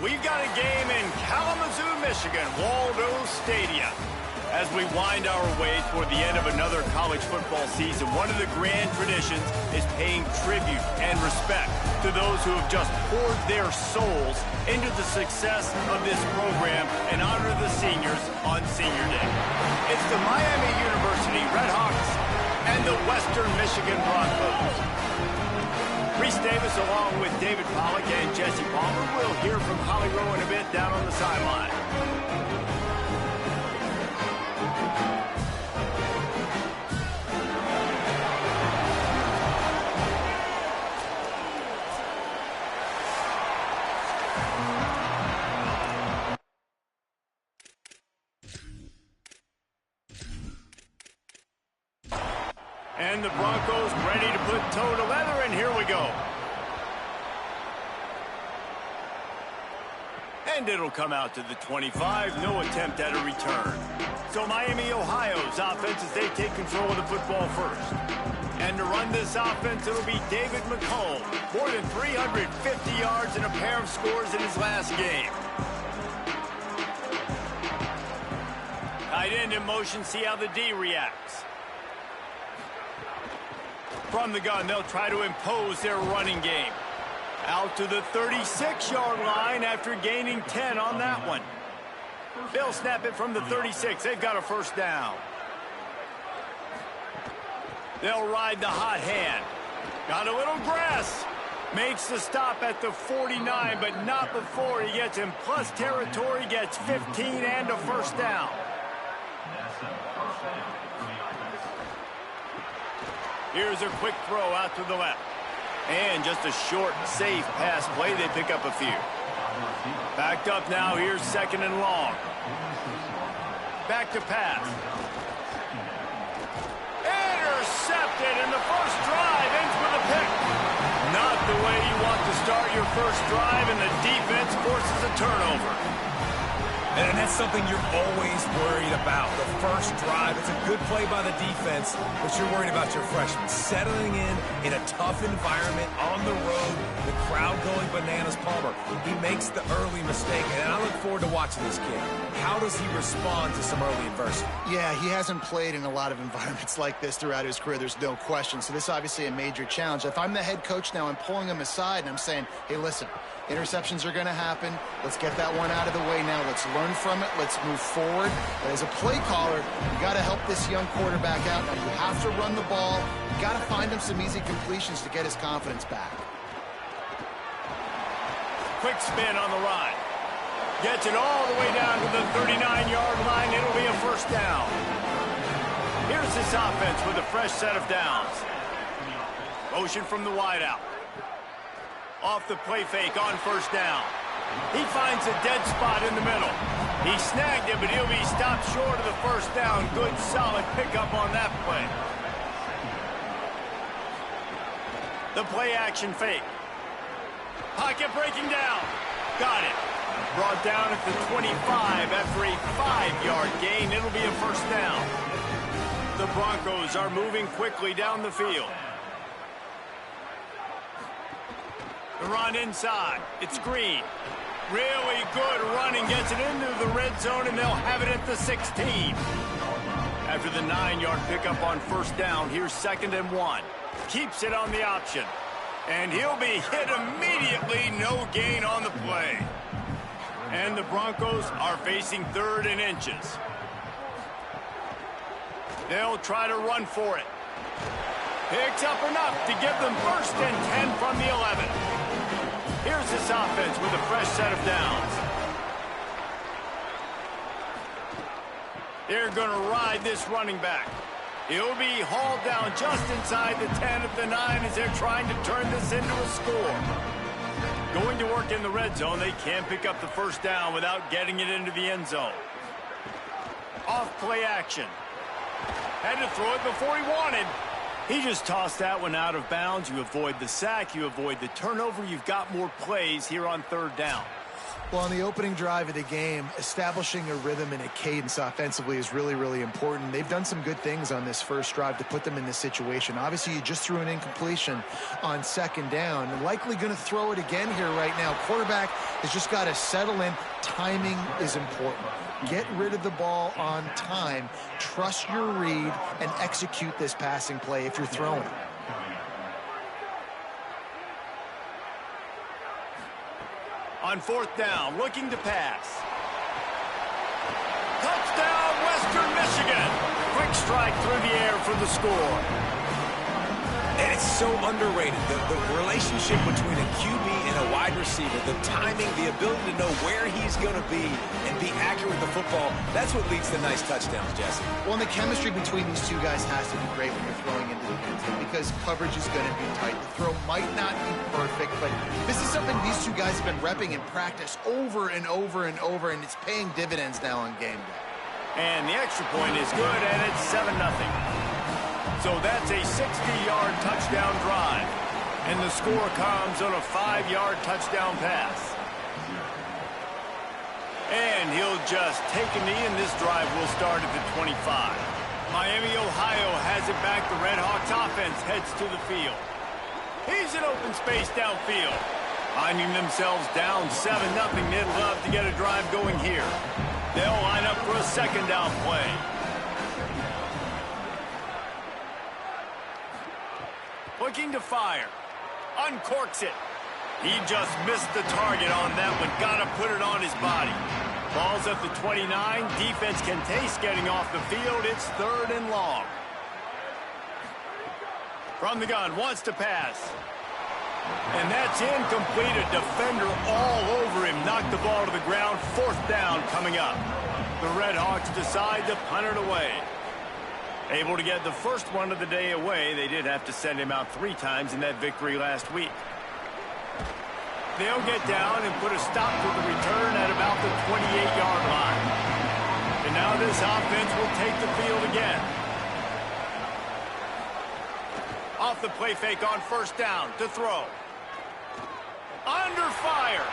We've got a game in Kalamazoo, Michigan, Waldo Stadium. As we wind our way toward the end of another college football season, one of the grand traditions is paying tribute and respect to those who have just poured their souls into the success of this program and honor the seniors on Senior Day. It's the Miami University Redhawks and the Western Michigan Broncos. Reese Davis along with David Pollack and Jesse Palmer. We'll hear from Holly Rowe in a bit down on the sideline. And the Broncos ready to put toe to leather, and here we go. And it'll come out to the 25. No attempt at a return. So Miami, Ohio's offense as they take control of the football first. And to run this offense, it'll be David McColl. More than 350 yards and a pair of scores in his last game. Tight end in motion, see how the D reacts. From the gun, they'll try to impose their running game. Out to the 36-yard line after gaining 10 on that one. They'll snap it from the 36. They've got a first down. They'll ride the hot hand. Got a little grass. Makes the stop at the 49, but not before he gets in plus territory, gets 15 and a first down. Here's a quick throw out to the left. And just a short, safe pass play. They pick up a few. Backed up now. Here's second and long. Back to pass. Intercepted, and the first drive ends with a pick. Not the way you want to start your first drive, and the defense forces a turnover. And that's something you're always worried about. The first drive, it's a good play by the defense, but you're worried about your freshman settling in a tough environment on the road, the crowd going bananas. Palmer, he makes the early mistake, and I look forward to watching this kid. How does he respond to some early adversity? Yeah, he hasn't played in a lot of environments like this throughout his career. There's no question. So this is obviously a major challenge. If I'm the head coach now, I'm pulling him aside, and I'm saying, hey, listen, interceptions are going to happen. Let's get that one out of the way now. Let's learn from it. Let's move forward. But as a play caller, you got to help this young quarterback out. Now, you have to run the ball. You got to find him some easy completions to get his confidence back. Quick spin on the run. Gets it all the way down to the 39-yard line. It'll be a first down. Here's this offense with a fresh set of downs. Motion from the wideout. Off the play fake on first down. He finds a dead spot in the middle. He snagged it, but he'll be stopped short of the first down. Good, solid pickup on that play. The play action fake. Pocket breaking down. Got it. Brought down at the 25 after a 5-yard gain. It'll be a first down. The Broncos are moving quickly down the field. The run inside. It's Green. Really good running. Gets it into the red zone, and they'll have it at the 16. After the 9-yard pickup on first down, here's second and 1. Keeps it on the option. And he'll be hit immediately. No gain on the play. And the Broncos are facing third and inches. They'll try to run for it. Picks up enough to give them first and 10 from the 11. Here's this offense with a fresh set of downs. They're going to ride this running back. He'll be hauled down just inside the 10 at the 9 as they're trying to turn this into a score. Going to work in the red zone. They can't pick up the first down without getting it into the end zone. Off play action. Had to throw it before he wanted. He just tossed that one out of bounds. You avoid the sack. You avoid the turnover. You've got more plays here on third down. Well, on the opening drive of the game, establishing a rhythm and a cadence offensively is really, really important. They've done some good things on this first drive to put them in this situation. Obviously, you just threw an incompletion on second down, and likely going to throw it again here right now. Quarterback has just got to settle in. Timing is important. Get rid of the ball on time. Trust your read and execute this passing play if you're throwing it. On fourth down, looking to pass. Touchdown, Western Michigan. Quick strike through the air for the score. And it's so underrated. The relationship between a QB and a wide receiver, the timing, the ability to know where he's going to be and be accurate with the football, that's what leads to nice touchdowns, Jesse. Well, and the chemistry between these two guys has to be great when you're throwing into the end zone because coverage is going to be tight. The throw might not be perfect, but this is something these two guys have been repping in practice over and over and over, and it's paying dividends now on game day. And the extra point is good, and it's 7-0. So that's a 60-yard touchdown drive. And the score comes on a 5-yard touchdown pass. And he'll just take a knee, and this drive will start at the 25. Miami, Ohio has it back. The Red Hawks offense heads to the field. He's in open space downfield. Finding themselves down 7-0. They'd love to get a drive going here. They'll line up for a second down play. Looking to fire. Uncorks it. He just missed the target on that one. Got to put it on his body. Ball's at the 29. Defense can taste getting off the field. It's 3rd and long. From the gun, wants to pass. And that's incomplete. A defender all over him. Knocked the ball to the ground. 4th down coming up. The Red Hawks decide to punt it away. Able to get the first one of the day away. They did have to send him out 3 times in that victory last week. They'll get down and put a stop to the return at about the 28-yard line. And now this offense will take the field again. Off the play fake on first down to throw. Under fire.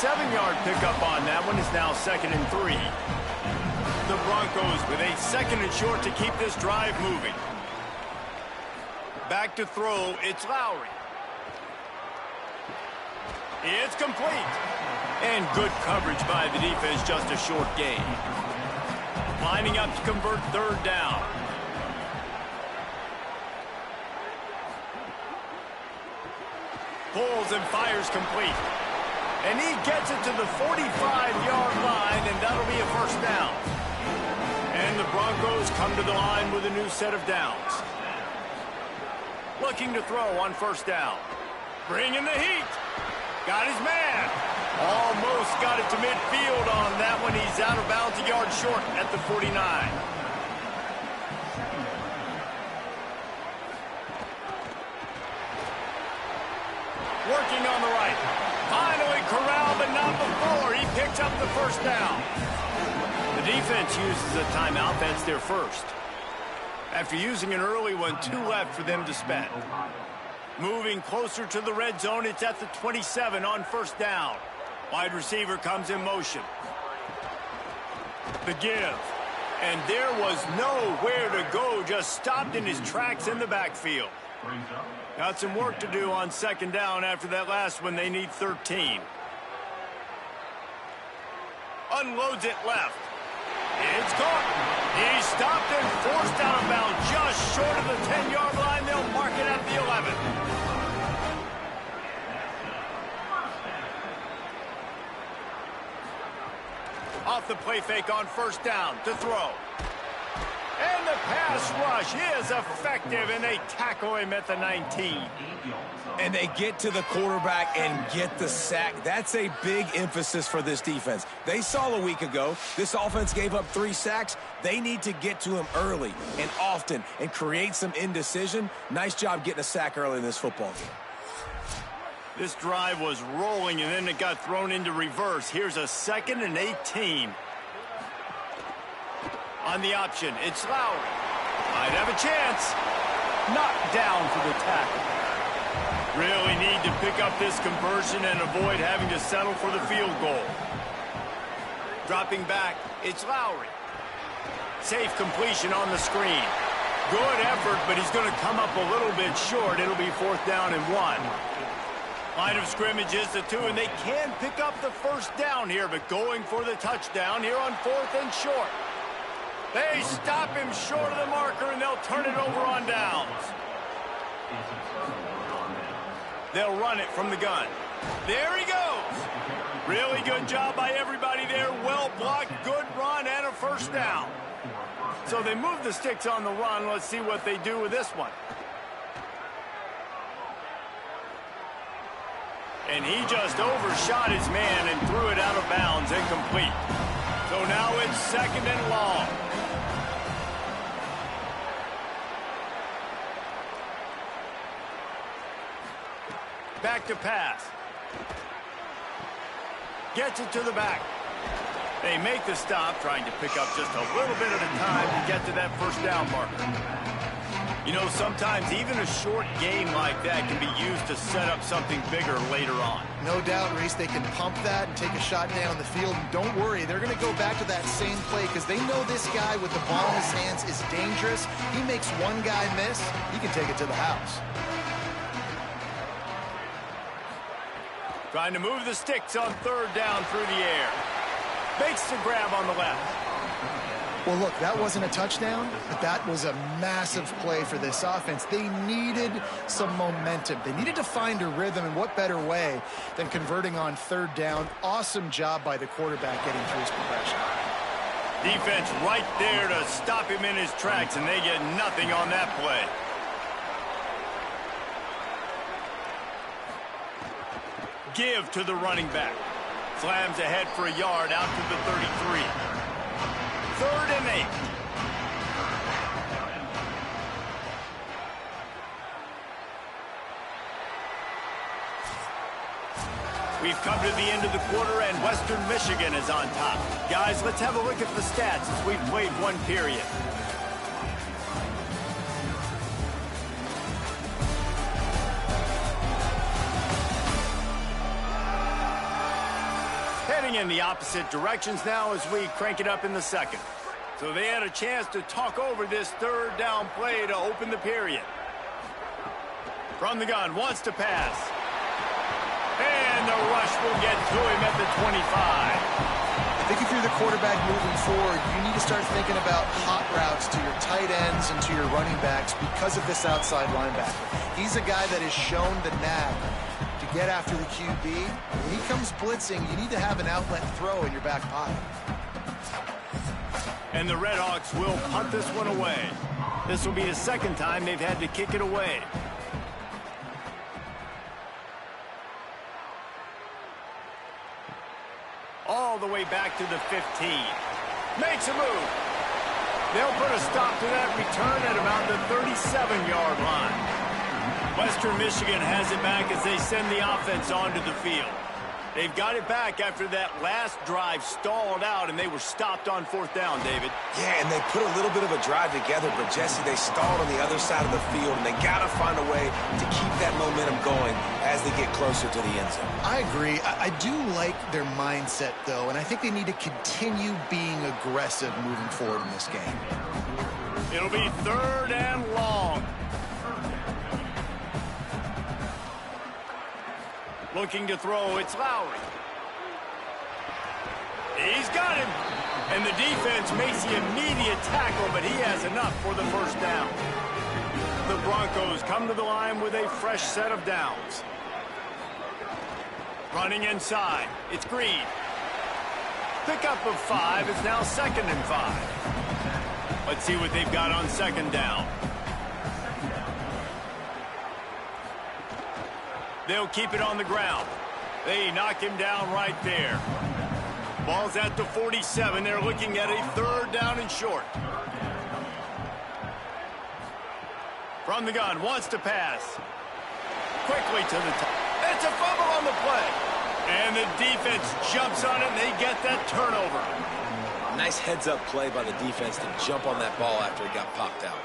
7-yard pickup on that one is now 2nd and 3. The Broncos with a 2nd and short to keep this drive moving. Back to throw, it's Lowry. It's complete. And good coverage by the defense, just a short gain. Lining up to convert 3rd down. Pulls and fires complete. And he gets it to the 45-yard line, and that'll be a 1st down. And the Broncos come to the line with a new set of downs. Looking to throw on 1st down. Bringing the heat. Got his man. Almost got it to midfield on that one. He's out of bounds, a yard short at the 49. Working on the right. Finally corralled, but not before. He picks up the 1st down. The defense uses a timeout. That's their first. After using an early one, 2 left for them to spend. Moving closer to the red zone, it's at the 27 on 1st down. Wide receiver comes in motion. The give. And there was nowhere to go, just stopped in his tracks in the backfield. Got some work to do on 2nd down after that last one. They need 13. Unloads it left. It's caught. He's stopped and forced out of bounds just short of the 10-yard line. They'll mark it at the 11. Off the play fake on 1st down to throw. And the pass rush is effective, and they tackle him at the 19. And they get to the quarterback and get the sack. That's a big emphasis for this defense. They saw a week ago, this offense gave up 3 sacks. They need to get to him early and often and create some indecision. Nice job getting a sack early in this football game. This drive was rolling, and then it got thrown into reverse. Here's a 2nd and 18. On the option, it's Lowry. Might have a chance. Knocked down for the tackle. Really need to pick up this conversion and avoid having to settle for the field goal. Dropping back, it's Lowry. Safe completion on the screen. Good effort, but he's going to come up a little bit short. It'll be 4th down and 1. Line of scrimmage is the 2, and they can pick up the first down here, but going for the touchdown here on 4th and short. They stop him short of the marker, and they'll turn it over on downs. They'll run it from the gun. There he goes. Really good job by everybody there. Well blocked, good run, and a first down. So they move the sticks on the run. Let's see what they do with this one. And he just overshot his man and threw it out of bounds, incomplete. So now it's 2nd and long. Back to pass. Gets it to the back. They make the stop, trying to pick up just a little bit at a time to get to that first down marker. You know, sometimes even a short game like that can be used to set up something bigger later on. No doubt, Reese, they can pump that and take a shot down the field. And don't worry, they're going to go back to that same play because they know this guy with the ball in his hands is dangerous. He makes one guy miss, he can take it to the house. Trying to move the sticks on 3rd down through the air. Makes the grab on the left. Well, look, that wasn't a touchdown, but that was a massive play for this offense. They needed some momentum. They needed to find a rhythm, and what better way than converting on 3rd down. Awesome job by the quarterback getting through his progression. Defense right there to stop him in his tracks, and they get nothing on that play. Give to the running back. Slams ahead for a yard out to the 33. 3rd and 8. We've come to the end of the quarter, and Western Michigan is on top. Guys, let's have a look at the stats as we've played one period. Heading in the opposite directions now as we crank it up in the second. So they had a chance to talk over this 3rd down play to open the period. From the gun, wants to pass. And the rush will get to him at the 25. I think if you're the quarterback moving forward, you need to start thinking about hot routes to your tight ends and to your running backs because of this outside linebacker. He's a guy that has shown the knack to get after the QB. When he comes blitzing, you need to have an outlet throw in your back pocket. And the Redhawks will punt this one away. This will be the 2nd time they've had to kick it away. All the way back to the 15. Makes a move. They'll put a stop to that return at about the 37-yard line. Western Michigan has it back as they send the offense onto the field. They've got it back after that last drive stalled out, and they were stopped on 4th down, David. Yeah, and they put a little bit of a drive together, but, Jesse, they stalled on the other side of the field, and they got to find a way to keep that momentum going as they get closer to the end zone. I agree. I do like their mindset, though, and I think they need to continue being aggressive moving forward in this game. It'll be 3rd and long. Looking to throw, it's Lowry. He's got him. And the defense makes the immediate tackle, but he has enough for the first down. The Broncos come to the line with a fresh set of downs. Running inside, it's Green. Pickup of 5, it's now 2nd and 5. Let's see what they've got on 2nd down. They'll keep it on the ground. They knock him down right there. Ball's at the 47. They're looking at a 3rd down and short. From the gun, wants to pass. Quickly to the top. It's a fumble on the play. And the defense jumps on it, and they get that turnover. Nice heads-up play by the defense to jump on that ball after it got popped out.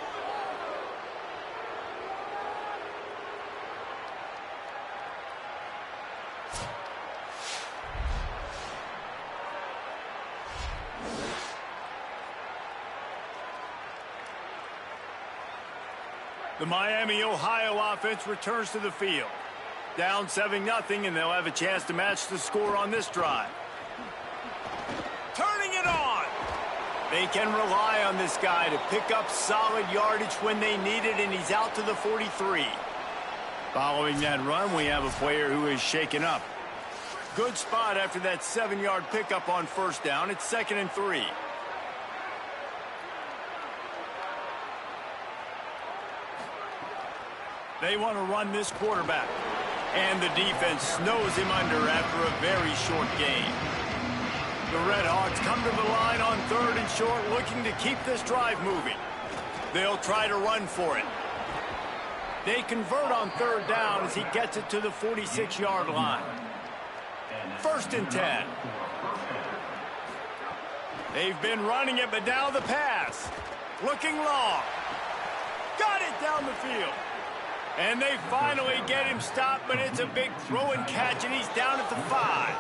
The Miami, Ohio offense returns to the field. Down 7-0, and they'll have a chance to match the score on this drive. Turning it on! They can rely on this guy to pick up solid yardage when they need it, and he's out to the 43. Following that run, we have a player who is shaken up. Good spot after that 7-yard pickup on first down. It's 2nd and 3. They want to run this quarterback. And the defense snows him under after a very short game. The Red Hawks come to the line on 3rd and short, looking to keep this drive moving. They'll try to run for it. They convert on 3rd down as he gets it to the 46-yard line. 1st and 10. They've been running it, but now the pass. Looking long. Got it down the field. And they finally get him stopped, but it's a big throw and catch, and he's down at the 5.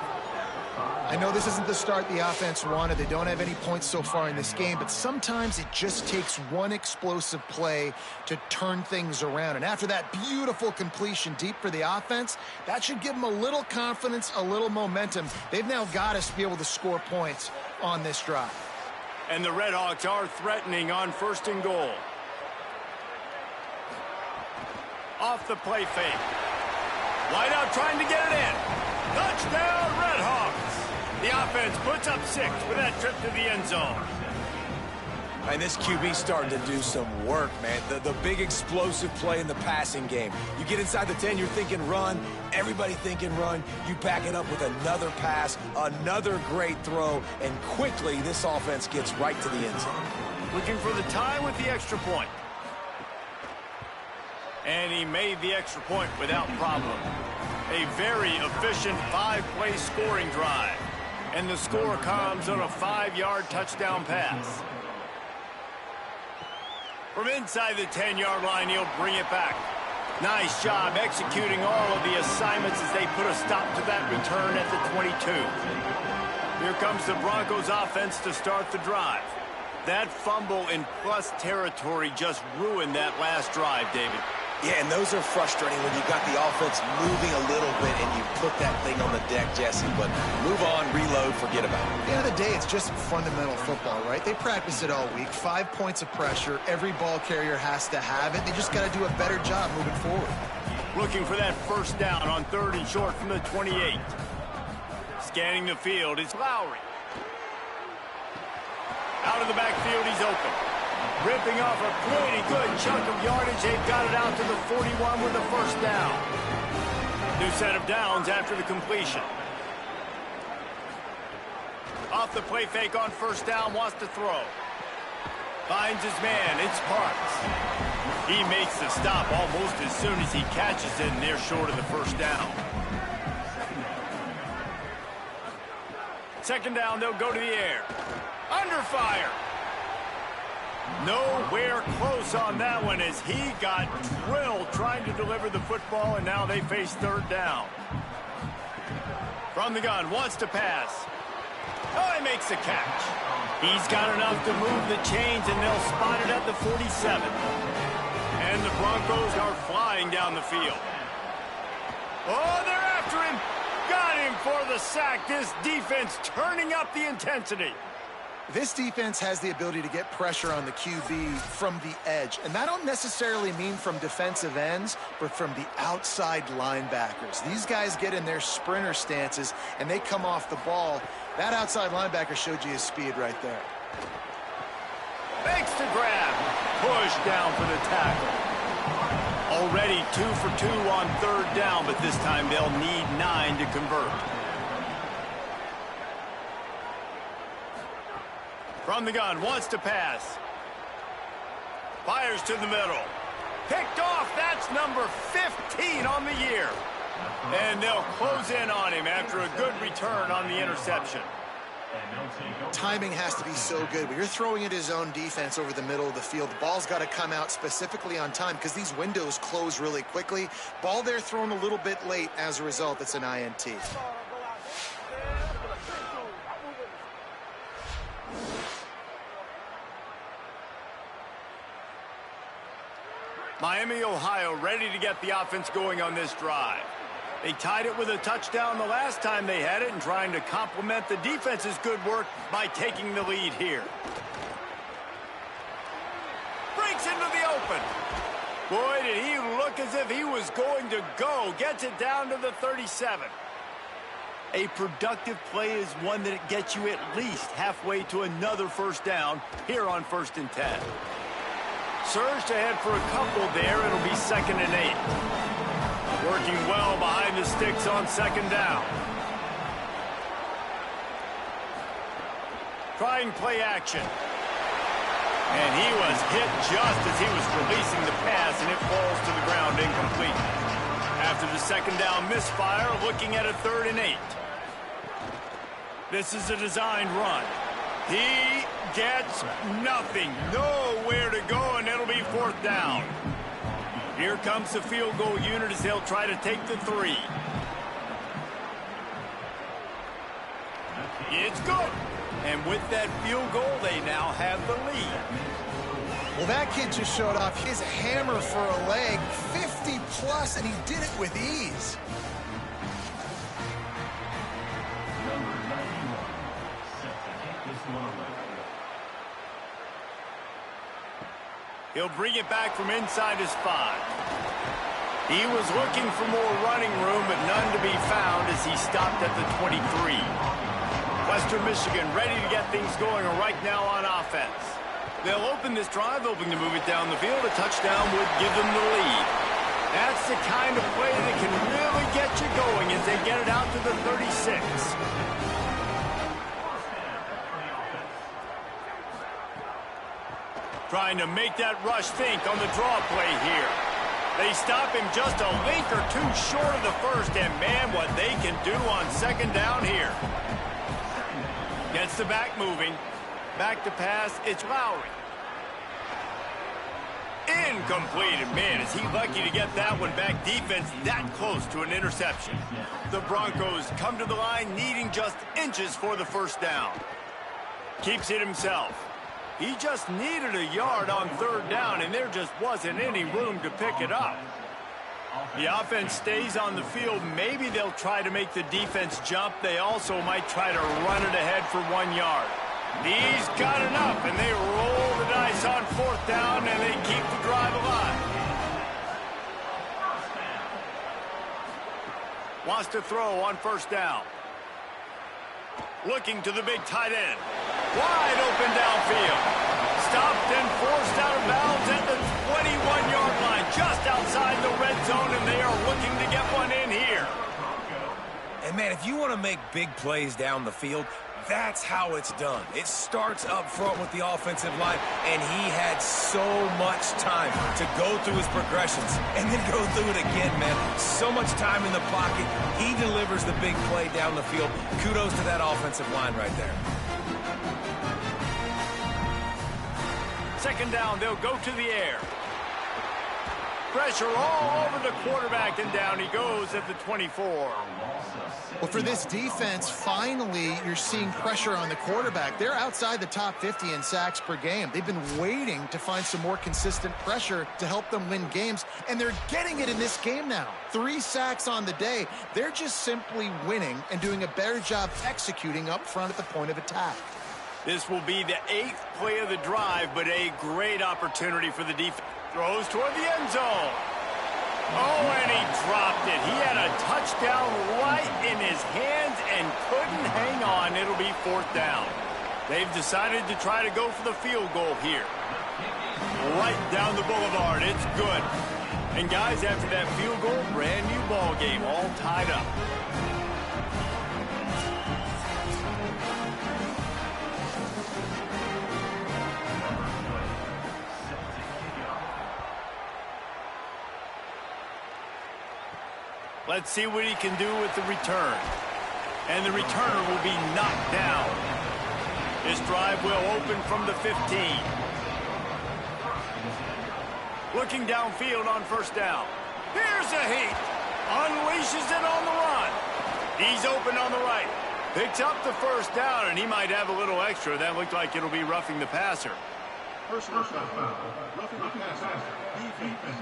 I know this isn't the start the offense wanted. They don't have any points so far in this game, but sometimes it just takes one explosive play to turn things around. And after that beautiful completion deep for the offense, that should give them a little confidence, a little momentum. They've now got us to be able to score points on this drive. And the Red Hawks are threatening on 1st and goal. Off the play fake. Wide out trying to get it in. Touchdown, Red Hawks. The offense puts up 6 with that trip to the end zone. And this QB starting to do some work, man. The big explosive play in the passing game. You get inside the 10, you're thinking run. Everybody thinking run. You back it up with another pass, another great throw, and quickly this offense gets right to the end zone. Looking for the tie with the extra point. And he made the extra point without problem. A very efficient 5-play scoring drive. And the score comes on a 5-yard touchdown pass. From inside the 10-yard line, he'll bring it back. Nice job executing all of the assignments as they put a stop to that return at the 22. Here comes the Broncos offense to start the drive. That fumble in plus territory just ruined that last drive, David. Yeah, and those are frustrating when you got the offense moving a little bit and you put that thing on the deck, Jesse. But move on, reload, forget about it. At the end of the day, it's just fundamental football, right? They practice it all week. 5 points of pressure. Every ball carrier has to have it. They just got to do a better job moving forward. Looking for that first down on 3rd and short from the 28. Scanning the field, it's Lowry. Out of the backfield, he's open. Ripping off a pretty good chunk of yardage. They've got it out to the 41 with the first down. New set of downs after the completion. Off the play fake on first down, wants to throw. Finds his man, it's Parks. He makes the stop almost as soon as he catches it, and they're short of the first down. 2nd down, they'll go to the air. Under fire. Nowhere close on that one as he got drilled trying to deliver the football, and now they face 3rd down. From the gun, wants to pass. Oh, he makes the catch. He's got enough to move the chains, and they'll spot it at the 47. And the Broncos are flying down the field. Oh, they're after him. Got him for the sack. This defense turning up the intensity. This defense has the ability to get pressure on the QB from the edge. And that don't necessarily mean from defensive ends, but from the outside linebackers. These guys get in their sprinter stances, and they come off the ball. That outside linebacker showed you his speed right there. Fakes to grab. Push down for the tackle. Already 2 for 2 on 3rd down, but this time they'll need 9 to convert. From the gun, wants to pass. Fires to the middle. Picked off, that's number 15 on the year. And they'll close in on him after a good return on the interception. Timing has to be so good. When you're throwing at his own defense over the middle of the field, the ball's got to come out specifically on time because these windows close really quickly. Ball there thrown a little bit late. As a result, it's an INT. Miami, Ohio, ready to get the offense going on this drive. They tied it with a touchdown the last time they had it and trying to complement the defense's good work by taking the lead here. Breaks into the open. Boy, did he look as if he was going to go. Gets it down to the 37. A productive play is one that gets you at least halfway to another first down here on 1st and 10. Surged ahead for a couple there. It'll be 2nd and 8. Working well behind the sticks on 2nd down. Trying play action. And he was hit just as he was releasing the pass, and it falls to the ground incomplete. After the 2nd down misfire, looking at a 3rd and 8. This is a designed run. He gets nothing. Nowhere to go, and it'll be 4th down. Here comes the field goal unit as they'll try to take the 3. It's good. And with that field goal, they now have the lead. Well, that kid just showed off his hammer for a leg, 50-plus, and he did it with ease. He'll bring it back from inside his 5. He was looking for more running room, but none to be found as he stopped at the 23. Western Michigan ready to get things going right now on offense. They'll open this drive, hoping to move it down the field. A touchdown would give them the lead. That's the kind of play that can really get you going as they get it out to the 36. Trying to make that rush think on the draw play here. They stop him just a link or two short of the first, and man, what they can do on 2nd down here. Gets the back moving. Back to pass, it's Lowry. Incomplete, and man, is he lucky to get that one back. Defense that close to an interception. The Broncos come to the line needing just inches for the 1st down. Keeps it himself. He just needed a yard on 3rd down, and there just wasn't any room to pick it up. The offense stays on the field. Maybe they'll try to make the defense jump. They also might try to run it ahead for 1 yard. He's got enough, and they roll the dice on 4th down, and they keep the drive alive. Wants to throw on 1st down. Looking to the big tight end. Wide open downfield. Stopped and forced out of bounds at the 21-yard line, just outside the red zone, and they are looking to get one in here. And, man, if you want to make big plays down the field, that's how it's done. It starts up front with the offensive line, and he had so much time to go through his progressions and then go through it again, man. So much time in the pocket. He delivers the big play down the field. Kudos to that offensive line right there. 2nd down, they'll go to the air. Pressure all over the quarterback, and down he goes at the 24. Well, for this defense, finally, you're seeing pressure on the quarterback. They're outside the top 50 in sacks per game. They've been waiting to find some more consistent pressure to help them win games, and they're getting it in this game now. 3 sacks on the day. They're just simply winning and doing a better job executing up front at the point of attack. This will be the 8th play of the drive, but a great opportunity for the defense. Throws toward the end zone. Oh, and he dropped it. He had a touchdown right in his hands and couldn't hang on. It'll be 4th down. They've decided to try to go for the field goal here. Right down the boulevard. It's good. And, guys, after that field goal, brand new ball game, all tied up. Let's see what he can do with the return. And the returner will be knocked down. This drive will open from the 15. Looking downfield on 1st down. Here's a heat. Unleashes it on the run. He's open on the right. Picks up the 1st down, and he might have a little extra. That looked like it'll be roughing the passer. Personal foul. Roughing the passer. Defense.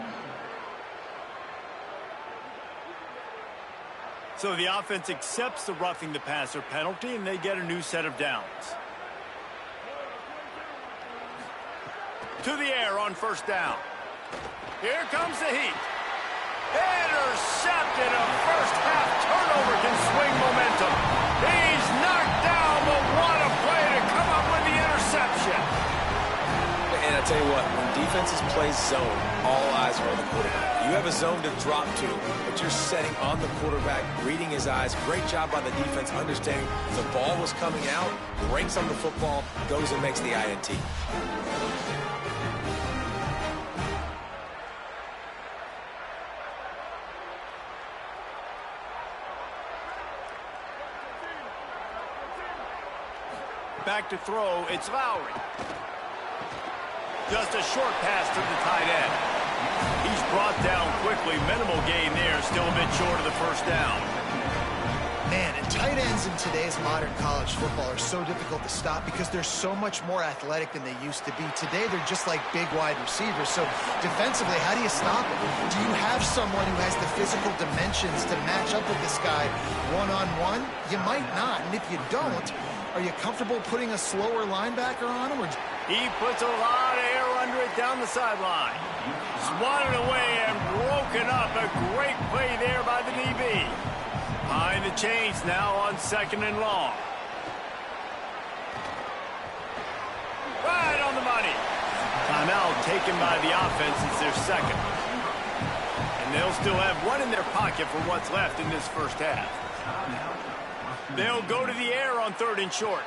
So the offense accepts the roughing the passer penalty, and they get a new set of downs. To the air on first down. Here comes the heat. Intercepted. A first-half turnover can swing momentum. He's knocked down, but what a play to come up with the interception. And I tell you what, when defenses play zone, all eyes are on the quarterback. You have a zone to drop to, but you're setting on the quarterback, reading his eyes. Great job by the defense, understanding the ball was coming out, breaks on the football, goes and makes the INT. Back to throw, it's Lowry. Just a short pass to the tight end. He's brought down quickly. Minimal gain there, still a bit short of the first down. Man, and tight ends in today's modern college football are so difficult to stop because they're so much more athletic than they used to be. Today, they're just like big wide receivers. So defensively, how do you stop it? Do you have someone who has the physical dimensions to match up with this guy one-on-one? You might not, and if you don't, are you comfortable putting a slower linebacker on him? Or... He puts a lot of air under it down the sideline. Swatted away and broken up. A great play there by the DB. Behind the chains now on second and long. Right on the money. Timeout taken by the offense. It's their second. And they'll still have one in their pocket for what's left in this first half. They'll go to the air on third and short.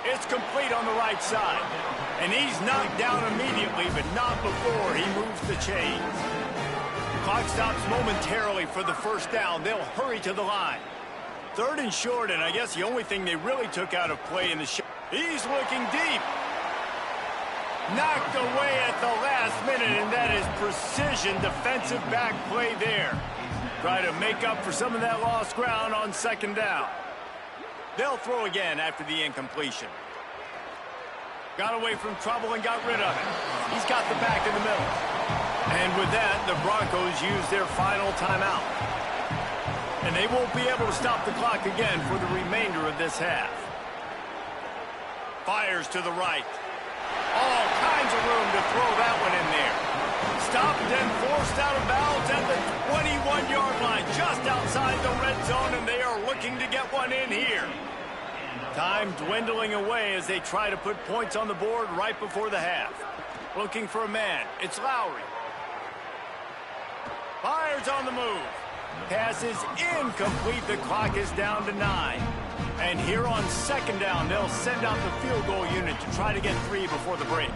It's complete on the right side. And he's knocked down immediately, but not before he moves the chains. Clock stops momentarily for the first down. They'll hurry to the line. Third and short, and I guess the only thing they really took out of play in the shot. He's looking deep. Knocked away at the last minute, and that is precision defensive back play there. Try to make up for some of that lost ground on second down. They'll throw again after the incompletion. Got away from trouble and got rid of it. He's got the back in the middle. And with that, the Broncos use their final timeout. And they won't be able to stop the clock again for the remainder of this half. Fires to the right. All kinds of room to throw that one in there. Stopped and forced out of bounds at the 21-yard line, just outside the red zone, and they are looking to get one in here. Time dwindling away as they try to put points on the board right before the half. Looking for a man. It's Lowry. Fires on the move. Pass is incomplete. The clock is down to 9. And here on second down, they'll send out the field goal unit to try to get 3 before the break.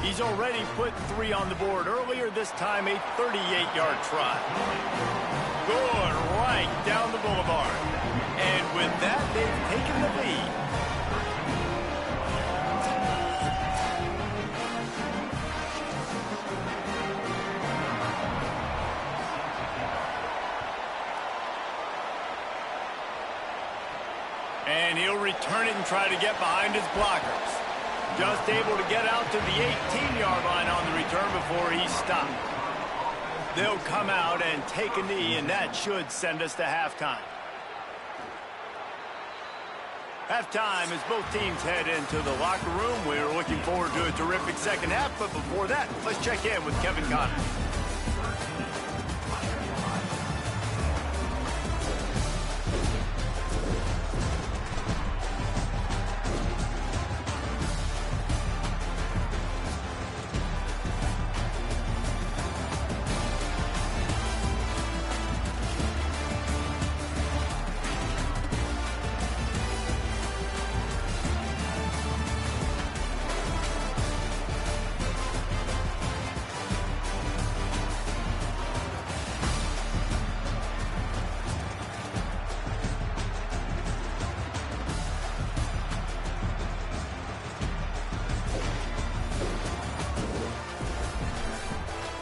He's already put 3 on the board earlier, this time a 38-yard try. Good right down the boulevard. And with that, they've taken the lead. And he'll return it and try to get behind his blockers. Just able to get out to the 18-yard line on the return before he's stopped. They'll come out and take a knee, and that should send us to halftime. Halftime as both teams head into the locker room. We're looking forward to a terrific second half, but before that, let's check in with Kevin Connors.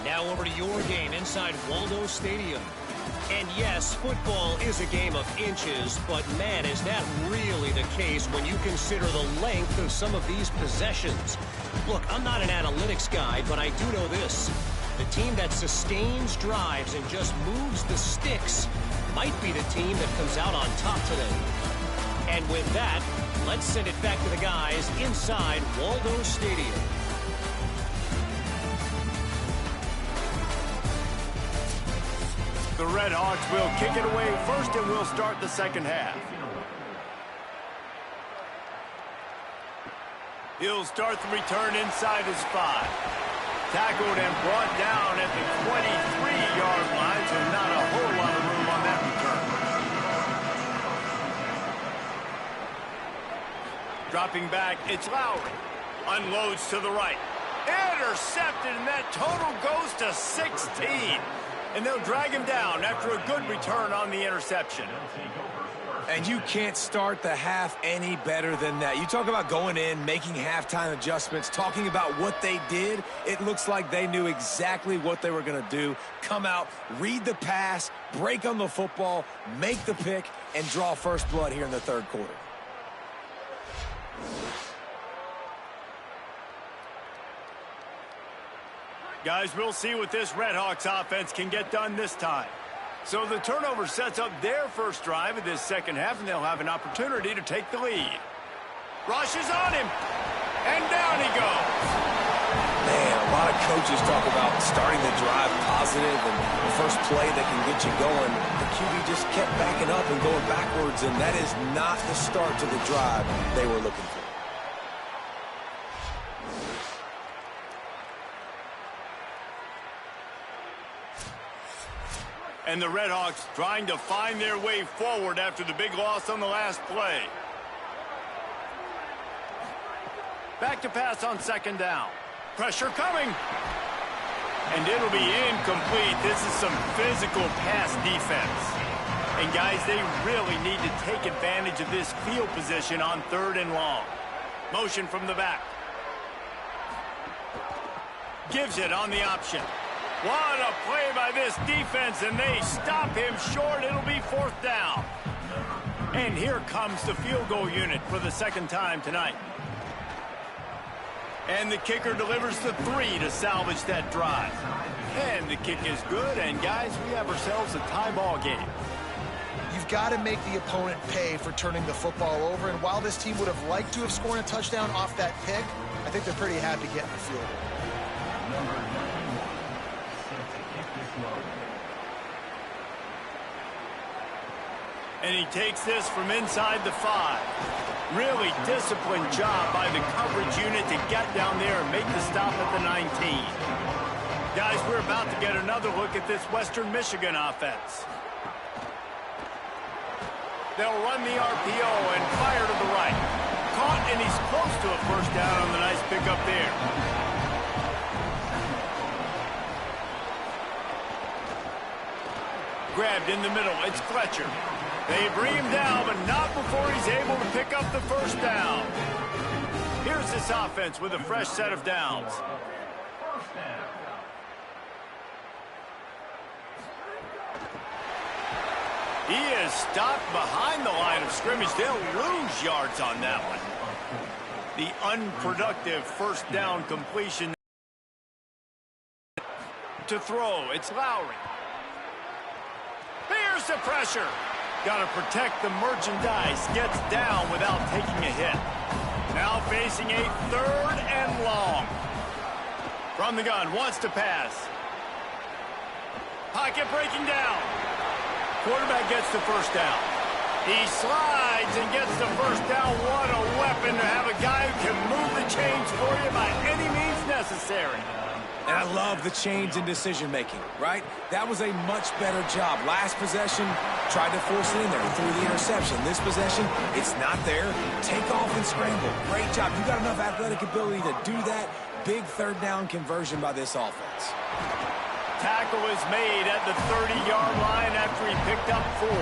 Now over to your game inside Waldo Stadium. And yes, football is a game of inches, but man, is that really the case when you consider the length of some of these possessions. Look, I'm not an analytics guy, but I do know this. The team that sustains drives and just moves the sticks might be the team that comes out on top today. And with that, let's send it back to the guys inside Waldo Stadium. The Red Hawks will kick it away first, and we'll start the second half. He'll start the return inside his 5. Tackled and brought down at the 23-yard line, so not a whole lot of room on that return. Dropping back, it's Lowry. Unloads to the right. Intercepted, and that total goes to 16. And they'll drag him down after a good return on the interception. And you can't start the half any better than that. You talk about going in, making halftime adjustments, talking about what they did. It looks like they knew exactly what they were going to do. Come out, read the pass, break on the football, make the pick, and draw first blood here in the third quarter. Guys, we'll see what this Red Hawks offense can get done this time. So the turnover sets up their first drive of this second half, and they'll have an opportunity to take the lead. Rushes on him, and down he goes. Man, a lot of coaches talk about starting the drive positive and the first play that can get you going. The QB just kept backing up and going backwards, and that is not the start to the drive they were looking for. And the Red Hawks trying to find their way forward after the big loss on the last play. Back to pass on second down. Pressure coming. And it'll be incomplete. This is some physical pass defense. And guys, they really need to take advantage of this field position on 3rd and long. Motion from the back. Gives it on the option. What a play by this defense, and they stop him short. It'll be 4th down. And here comes the field goal unit for the second time tonight. And the kicker delivers the 3 to salvage that drive. And the kick is good, and guys, we have ourselves a tie ball game. You've got to make the opponent pay for turning the football over, and while this team would have liked to have scored a touchdown off that pick, I think they're pretty happy getting the field goal. And he takes this from inside the 5. Really disciplined job by the coverage unit to get down there and make the stop at the 19. Guys, we're about to get another look at this Western Michigan offense. They'll run the RPO and fire to the right. Caught, and he's close to a first down on the nice pickup there. Grabbed in the middle. It's Fletcher. They bring him down, but not before he's able to pick up the first down. Here's this offense with a fresh set of downs. He is stopped behind the line of scrimmage. They'll lose yards on that one. The unproductive first down completion to throw. It's Lowry. Here's the pressure. Got to protect the merchandise. Gets down without taking a hit. Now facing a 3rd and long. From the gun, wants to pass. Pocket breaking down. Quarterback gets the first down. He slides and gets the first down. What a weapon to have a guy who can move the chains for you by any means necessary. And I love the change in decision-making, right? That was a much better job. Last possession, tried to force it in there, threw the interception. This possession, it's not there. Take off and scramble. Great job. You got enough athletic ability to do that. Big 3rd down conversion by this offense. Tackle is made at the 30-yard line after he picked up 4.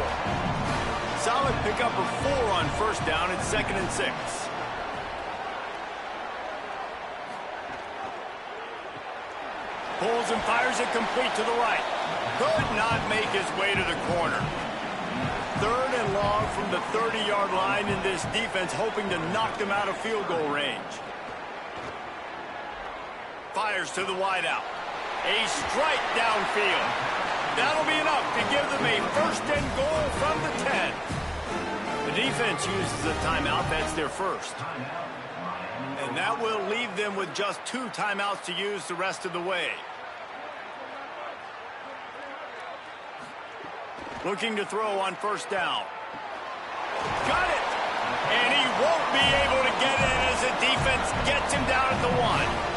Solid pickup of 4 on first down. It's 2nd and 6. Pulls and fires it complete to the right. Could not make his way to the corner. 3rd and long from the 30-yard line, in this defense hoping to knock them out of field goal range. Fires to the wideout. A strike downfield. That'll be enough to give them a 1st and goal from the 10. The defense uses a timeout. That's their first. And that will leave them with just 2 timeouts to use the rest of the way. Looking to throw on 1st down. Got it! And he won't be able to get it as the defense gets him down at the 1.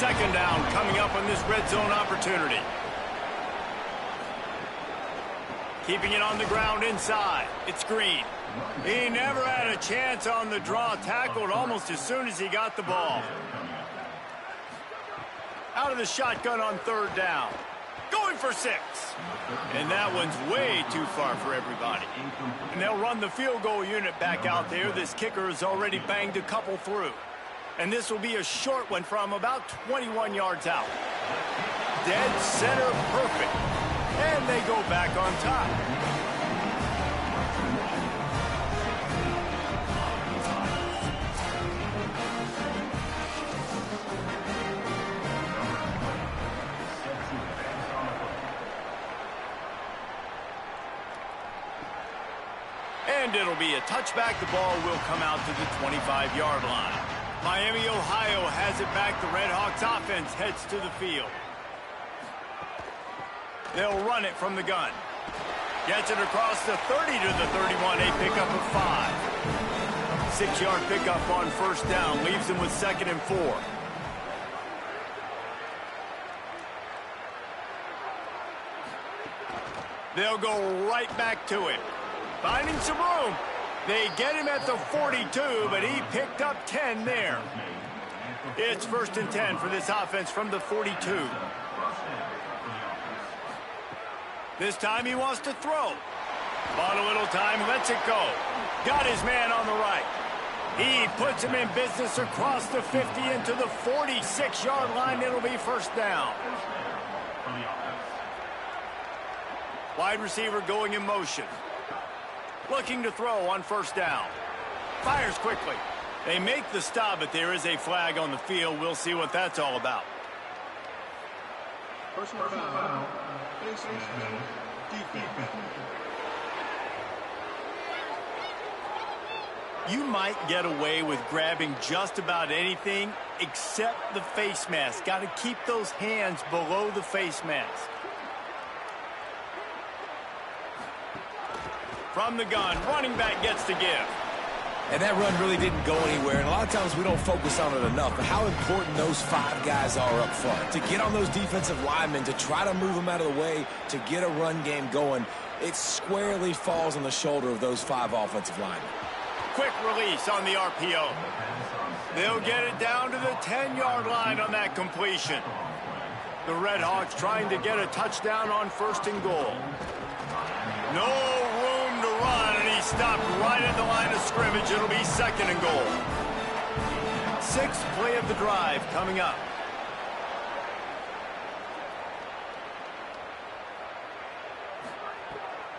2nd down coming up on this red zone opportunity. Keeping it on the ground inside. It's Green. He never had a chance on the draw. Tackled almost as soon as he got the ball. Out of the shotgun on 3rd down. Going for 6. And that one's way too far for everybody. And they'll run the field goal unit back out there. This kicker has already banged a couple through. And this will be a short one from about 21 yards out. Dead center perfect. And they go back on top. And it'll be a touchback. The ball will come out to the 25-yard line. Miami, Ohio has it back. The Red Hawks offense heads to the field. They'll run it from the gun. Gets it across the 30 to the 31. A pickup of 5. 6-yard pickup on 1st down. Leaves them with 2nd and 4. They'll go right back to it. Finding some room. They get him at the 42, but he picked up 10 there. It's 1st and 10 for this offense from the 42. This time he wants to throw. Bought a little time, lets it go. Got his man on the right. He puts him in business across the 50 into the 46-yard line. It'll be 1st down. Wide receiver going in motion. Looking to throw on 1st down. Fires quickly. They make the stop, but there is a flag on the field. We'll see what that's all about. Personal foul. You might get away with grabbing just about anything except the face mask. Got to keep those hands below the face mask. From the gun, running back gets to give. And that run really didn't go anywhere, and a lot of times we don't focus on it enough, but how important those 5 guys are up front. To get on those defensive linemen, to try to move them out of the way, to get a run game going, it squarely falls on the shoulder of those 5 offensive linemen. Quick release on the RPO. They'll get it down to the 10-yard line on that completion. The Red Hawks trying to get a touchdown on 1st and goal. No room to run, and he stopped right at the line of scrimmage. It'll be 2nd and goal. 6th play of the drive coming up.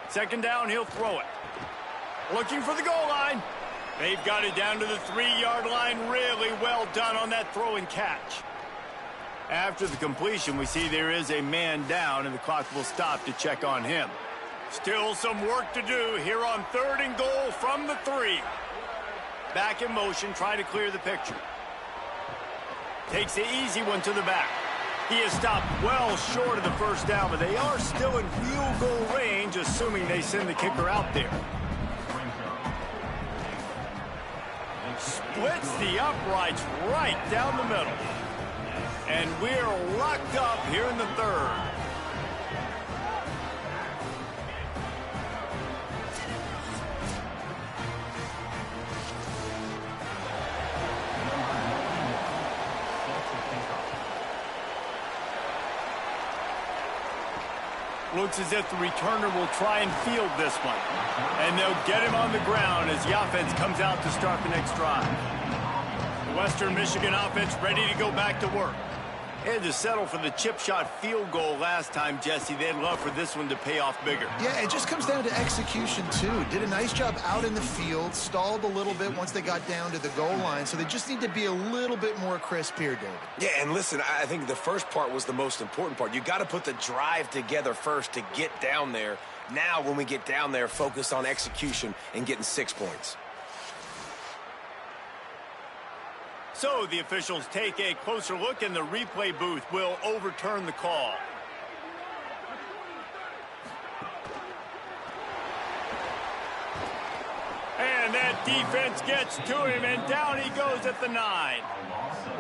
Second down, he'll throw it. Looking for the goal line. They've got it down to the 3-yard line. Really well done on that throw and catch. After the completion, we see there is a man down, and the clock will stop to check on him. Still some work to do here on 3rd and goal from the 3. Back in motion, trying to clear the picture. Takes the easy one to the back. He is stopped well short of the 1st down, but they are still in field goal range, assuming they send the kicker out there. Splits the uprights right down the middle. And we're locked up here in the 3rd. Looks as if the returner will try and field this one. And they'll get him on the ground as the offense comes out to start the next drive. The Western Michigan offense ready to go back to work. They had to settle for the chip shot field goal last time, Jesse. They'd love for this one to pay off bigger. Yeah, it just comes down to execution, too. Did a nice job out in the field, stalled a little bit once they got down to the goal line, so they just need to be a little bit more crisp here, David. Yeah, and listen, I think the first part was the most important part. You got to put the drive together first to get down there. Now, when we get down there, focus on execution and getting 6 points. So the officials take a closer look, and the replay booth will overturn the call. And that defense gets to him, and down he goes at the 9.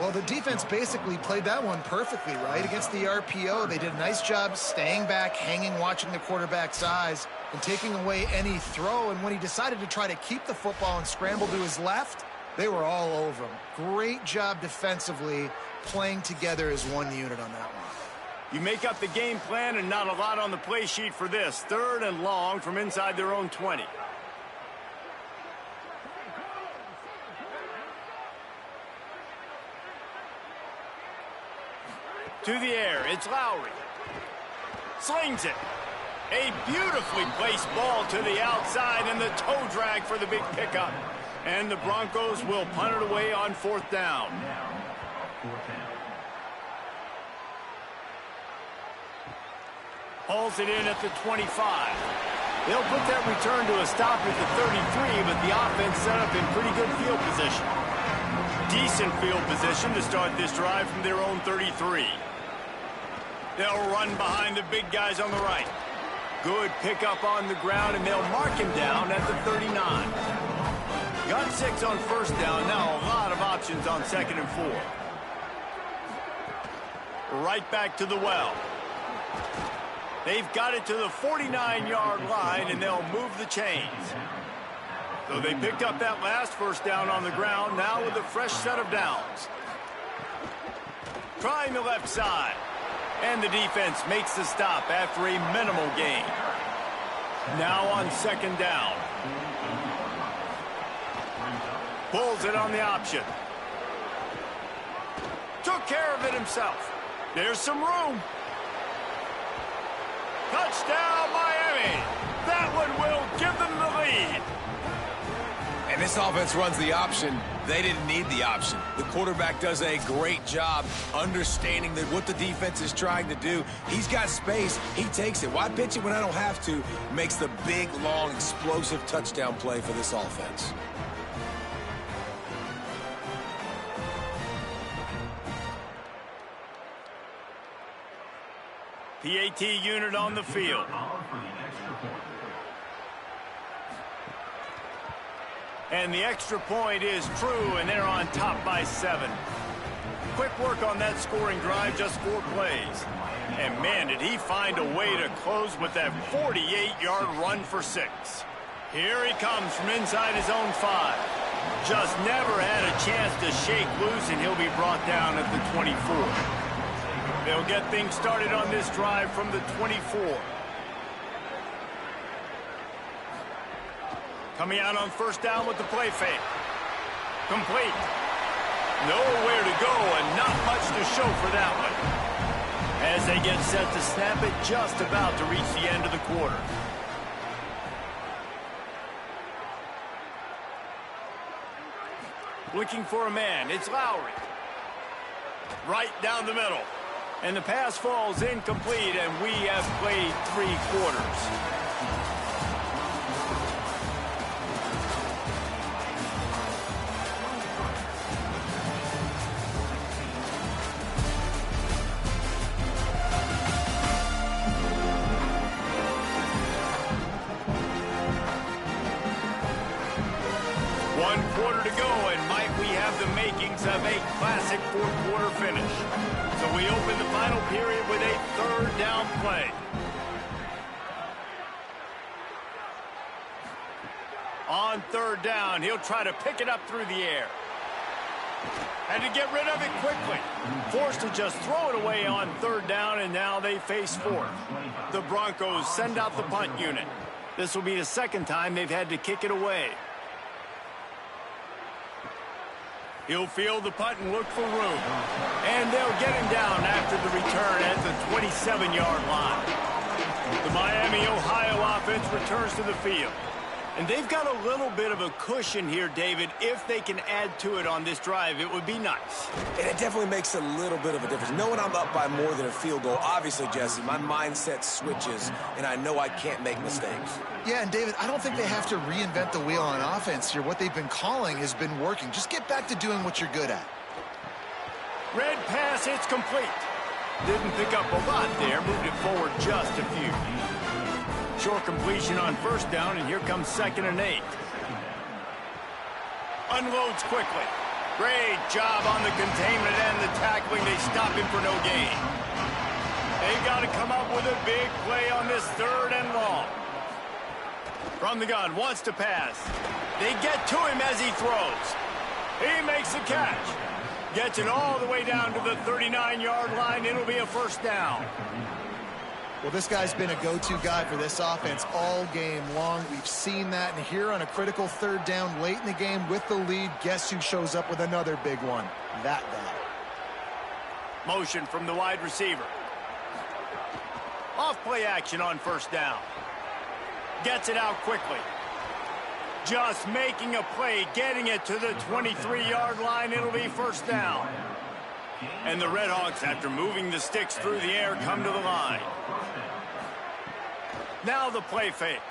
Well, the defense basically played that one perfectly, right? Against the RPO, they did a nice job staying back, hanging, watching the quarterback's eyes, and taking away any throw. And when he decided to try to keep the football and scramble to his left, they were all over him. Great job defensively, playing together as one unit on that one. You make up the game plan, and not a lot on the play sheet for this. 3rd and long from inside their own 20. To the air, it's Lowry. Slings it. A beautifully placed ball to the outside, and the toe drag for the big pickup. And the Broncos will punt it away on 4th down. Hauls it in at the 25. They'll put that return to a stop at the 33, but the offense set up in pretty good field position. Decent field position to start this drive from their own 33. They'll run behind the big guys on the right. Good pickup on the ground, and they'll mark him down at the 39. Got 6 on 1st down. Now a lot of options on 2nd and 4. Right back to the well. They've got it to the 49-yard line, and they'll move the chains. So they picked up that last 1st down on the ground, now with a fresh set of downs. Trying the left side. And the defense makes the stop after a minimal gain. Now on 2nd down. Pulls it on the option. Took care of it himself. There's some room. Touchdown, Miami. That one will give them the lead. And this offense runs the option. They didn't need the option. The quarterback does a great job understanding that what the defense is trying to do. He's got space. He takes it. Why pitch it when I don't have to? Makes the big, long, explosive touchdown play for this offense. PAT unit on the field. And the extra point is true, and they're on top by 7. Quick work on that scoring drive, just 4 plays. And man, did he find a way to close with that 48-yard run for 6. Here he comes from inside his own 5. Just never had a chance to shake loose, and he'll be brought down at the 24. They'll get things started on this drive from the 24. Coming out on 1st down with the play fake. Complete. Nowhere to go and not much to show for that one. As they get set to snap it, just about to reach the end of the quarter. Looking for a man, it's Lowry. Right down the middle. And the pass falls incomplete, and we have played 3 quarters. Quarter to go, and might we have the makings of a classic 4th quarter finish. So we open the final period with a 3rd down play. On 3rd down, he'll try to pick it up through the air. Had to get rid of it quickly. Forced to just throw it away on 3rd down, and now they face 4th. The Broncos send out the punt unit. This will be the 2nd time they've had to kick it away. He'll field the punt and look for room. And they'll get him down after the return at the 27-yard line. The Miami, Ohio offense returns to the field. And they've got a little bit of a cushion here, David. If they can add to it on this drive, it would be nice. And it definitely makes a little bit of a difference. Knowing I'm up by more than a field goal, obviously, Jesse, my mindset switches, and I know I can't make mistakes. Yeah, and David, I don't think they have to reinvent the wheel on offense here. What they've been calling has been working. Just get back to doing what you're good at. Red pass, it's complete. Didn't pick up a lot there, moved it forward just a few. Short completion on first down, and here comes 2nd and 8. Unloads quickly. Great job on the containment and the tackling. They stop him for no gain. They've got to come up with a big play on this 3rd and long. From the gun, wants to pass. They get to him as he throws. He makes the catch. Gets it all the way down to the 39-yard line. It'll be a 1st down. Well, this guy's been a go-to guy for this offense all game long. We've seen that, and here on a critical 3rd down late in the game with the lead, guess who shows up with another big one? That guy. Motion from the wide receiver. Off play action on 1st down. Gets it out quickly. Just making a play, getting it to the 23-yard line. It'll be 1st down. And the Redhawks, after moving the sticks through the air, come to the line. Now the play fake.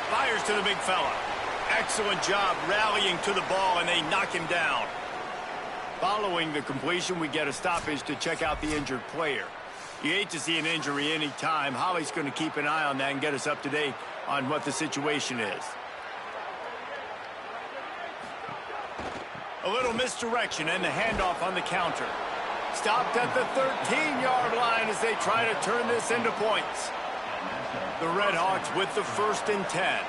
Fires to the big fella. Excellent job rallying to the ball, and they knock him down. Following the completion, we get a stoppage to check out the injured player. You hate to see an injury any time. Holly's going to keep an eye on that and get us up to date on what the situation is. A little misdirection and the handoff on the counter. Stopped at the 13-yard line as they try to turn this into points. The Redhawks with the 1st and 10.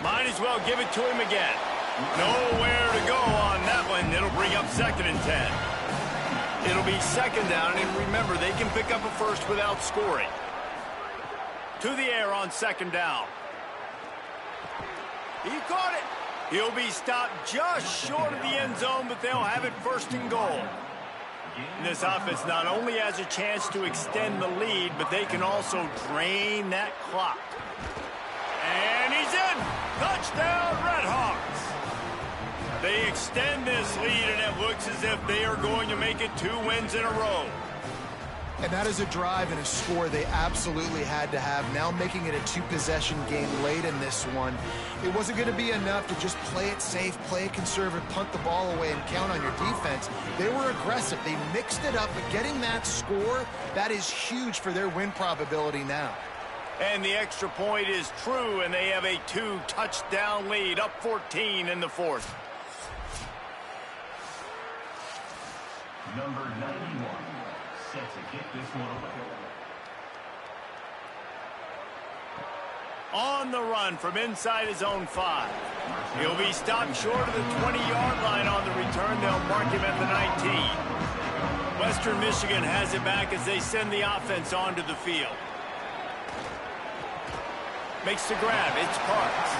Might as well give it to him again. Nowhere to go on that one. It'll bring up 2nd and 10. It'll be 2nd down, and remember, they can pick up a 1st without scoring. To the air on 2nd down. He caught it. He'll be stopped just short of the end zone, but they'll have it 1st and goal. And this offense not only has a chance to extend the lead, but they can also drain that clock. And he's in. Touchdown, Redhawks. They extend this lead, and it looks as if they are going to make it 2 wins in a row. And that is a drive and a score they absolutely had to have. Now making it a 2-possession game late in this one. It wasn't going to be enough to just play it safe, play it conservative, punt the ball away, and count on your defense. They were aggressive. They mixed it up, but getting that score, that is huge for their win probability now. And the extra point is true, and they have a 2-touchdown lead, up 14 in the 4th. Number 91. Set to kick this one away. On the run from inside his own 5. He'll be stopped short of the 20-yard line on the return. They'll mark him at the 19. Western Michigan has it back as they send the offense onto the field. Makes the grab. It's Parks.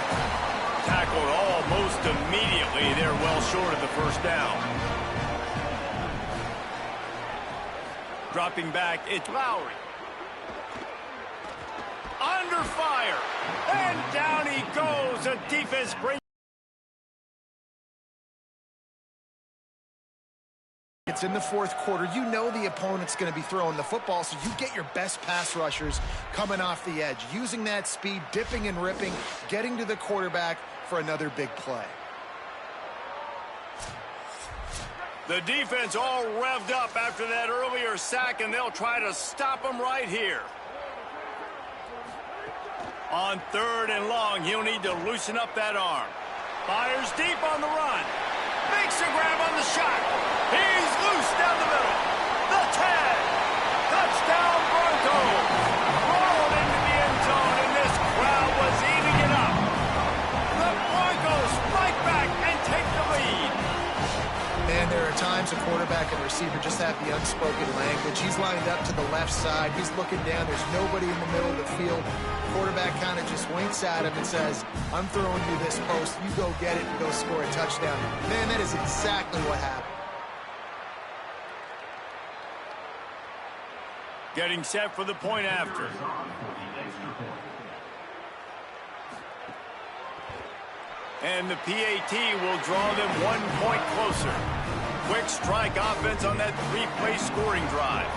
Tackled almost immediately. They're well short of the 1st down. Dropping back, it's Lowry. Under fire. And down he goes. The defense brings. It's in the 4th quarter. You know the opponent's going to be throwing the football, so you get your best pass rushers coming off the edge, using that speed, dipping and ripping, getting to the quarterback for another big play. The defense all revved up after that earlier sack, and they'll try to stop him right here. On 3rd and long, he'll need to loosen up that arm. Fires deep on the run. Makes a grab on the shot. He's loose down the middle. The 10. Touchdown, Broncos. Rolled into the end zone, and this crowd was eating it up. The Broncos fight back and take the lead. And there are times a quarterback and receiver just have the unspoken language. He's lined up to the left side. He's looking down. There's nobody in the middle of the field. quarterback kind of just winks at him and says, I'm throwing you this post. You go get it and go score a touchdown. Man, that is exactly what happened. Getting set for the point after. And the PAT will draw them 1 point closer. Quick strike offense on that 3-play scoring drive.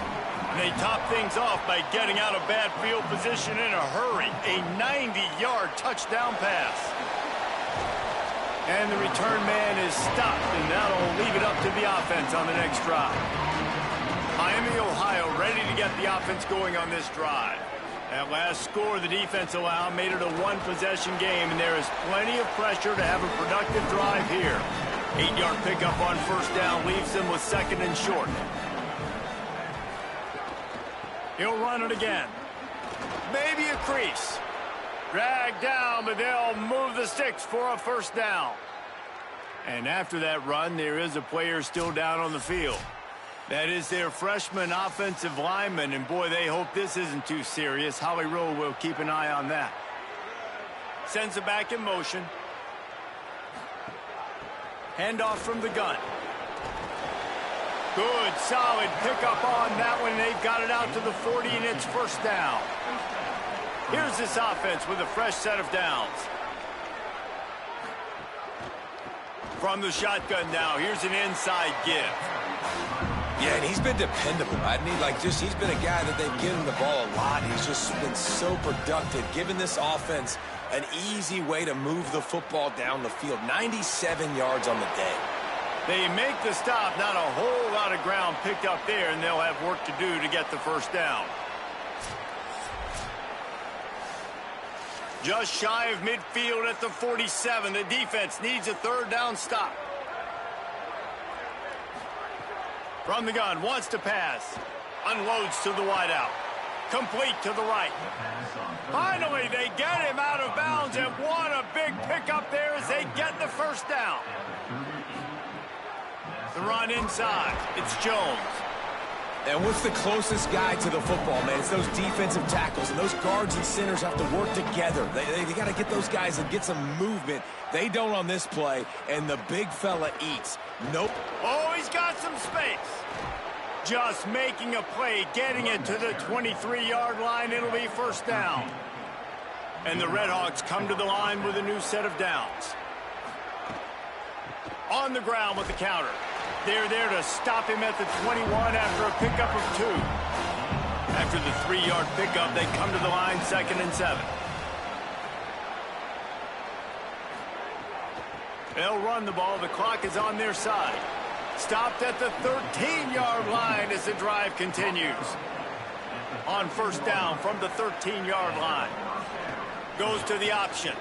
And they top things off by getting out of bad field position in a hurry. A 90-yard touchdown pass. And the return man is stopped, and that'll leave it up to the offense on the next drive. Miami, Ohio, ready to get the offense going on this drive. That last score the defense allowed made it a one-possession game, and there is plenty of pressure to have a productive drive here. 8-yard pickup on first down leaves them with second and short. He'll run it again. Maybe a crease. Dragged down, but they'll move the sticks for a first down. And after that run, there is a player still down on the field. That is their freshman offensive lineman, and boy, they hope this isn't too serious. Holly Rowe will keep an eye on that. Sends it back in motion. Handoff from the gun. Good, solid pickup on that one. They've got it out to the 40, and it's first down. Here's this offense with a fresh set of downs. From the shotgun now, here's an inside give. Yeah, and he's been dependable. He's been a guy that they've given the ball a lot. He's just been so productive, giving this offense an easy way to move the football down the field. 97 yards on the day. They make the stop, not a whole lot of ground picked up there, and they'll have work to do to get the first down. Just shy of midfield at the 47. The defense needs a third down stop. From the gun, wants to pass. Unloads to the wideout. Complete to the right. Finally, they get him out of bounds, and what a big pickup there as they get the first down. The run inside. It's Jones. And what's the closest guy to the football, man? It's those defensive tackles, and those guards and centers have to work together. They got to get those guys and get some movement. They don't on this play, and the big fella eats. Nope. Oh, he's got some space. Just making a play, getting it to the 23-yard line. It'll be first down. And the Redhawks come to the line with a new set of downs. On the ground with the counter. They're there to stop him at the 21 after a pickup of 2. After the 3-yard pickup, they come to the line 2nd and 7. They'll run the ball. The clock is on their side. Stopped at the 13-yard line as the drive continues. On first down from the 13-yard line. Goes to the option.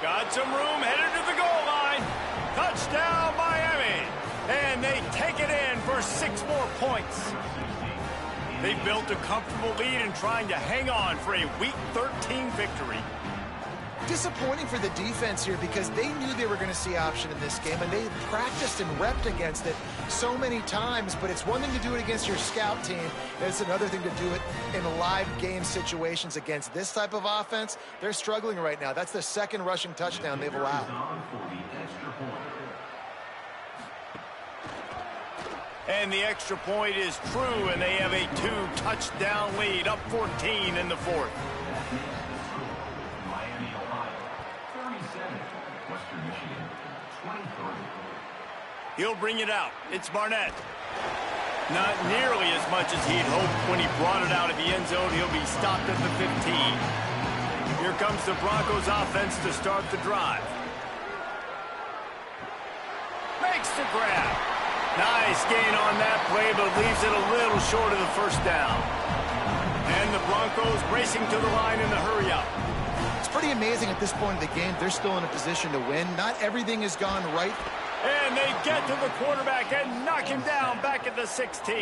Got some room, headed to the goal line. Touchdown, Miami. And they take it in for 6 more points. They've built a comfortable lead and trying to hang on for a Week 13 victory. Disappointing for the defense here because they knew they were going to see option in this game, and they practiced and repped against it so many times. But it's one thing to do it against your scout team. It's another thing to do it in live game situations against this type of offense. They're struggling right now. That's the second rushing touchdown they've allowed. And the extra point is true, and they have a 2-touchdown lead, up 14 in the 4th. He'll bring it out. It's Barnett. Not nearly as much as he'd hoped when he brought it out of the end zone. He'll be stopped at the 15. Here comes the Broncos offense to start the drive. Makes the grab. Nice gain on that play, but leaves it a little short of the first down. And the Broncos racing to the line in the hurry-up. It's pretty amazing at this point of the game. They're still in a position to win. Not everything has gone right. And they get to the quarterback and knock him down back at the 16.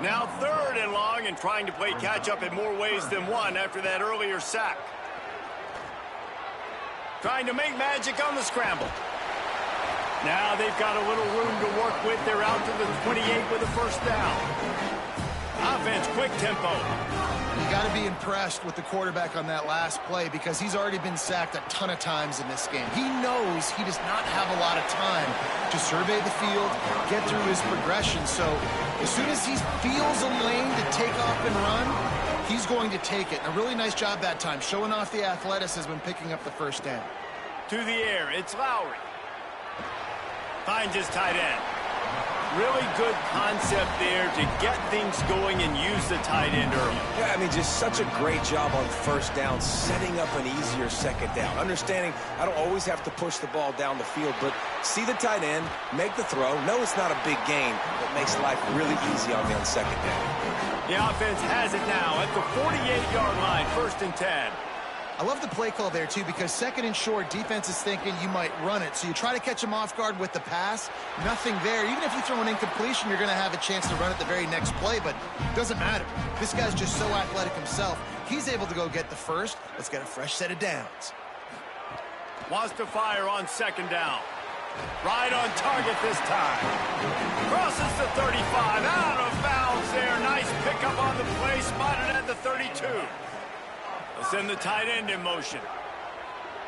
Now 3rd and long and trying to play catch-up in more ways than one after that earlier sack. Trying to make magic on the scramble. Now they've got a little room to work with. They're out to the 28 with a first down. offense, quick tempo. You got to be impressed with the quarterback on that last play because he's already been sacked a ton of times in this game. He knows he does not have a lot of time to survey the field, get through his progression. So as soon as he feels a lane to take off and run, he's going to take it. And a really nice job that time, showing off the athleticism and picking up the first down. To the air, it's Lowry. Finds his tight end. Really good concept there to get things going and use the tight end early. Yeah, I mean, just such a great job on first down, setting up an easier second down. Understanding I don't always have to push the ball down the field, but see the tight end, make the throw. No, it's not a big gain, but makes life really easy on me on second down. The offense has it now at the 48-yard line, 1st and 10. I love the play call there, too, because 2nd and short, defense is thinking you might run it. So you try to catch him off guard with the pass. Nothing there. Even if you throw an incompletion, you're going to have a chance to run it the very next play, but it doesn't matter. This guy's just so athletic himself. He's able to go get the first. Let's get a fresh set of downs. Wants to fire on 2nd down. Right on target this time. Crosses the 35. Out of bounds there. Nice pickup on the play. Spotted at the 32. Send the tight end in motion.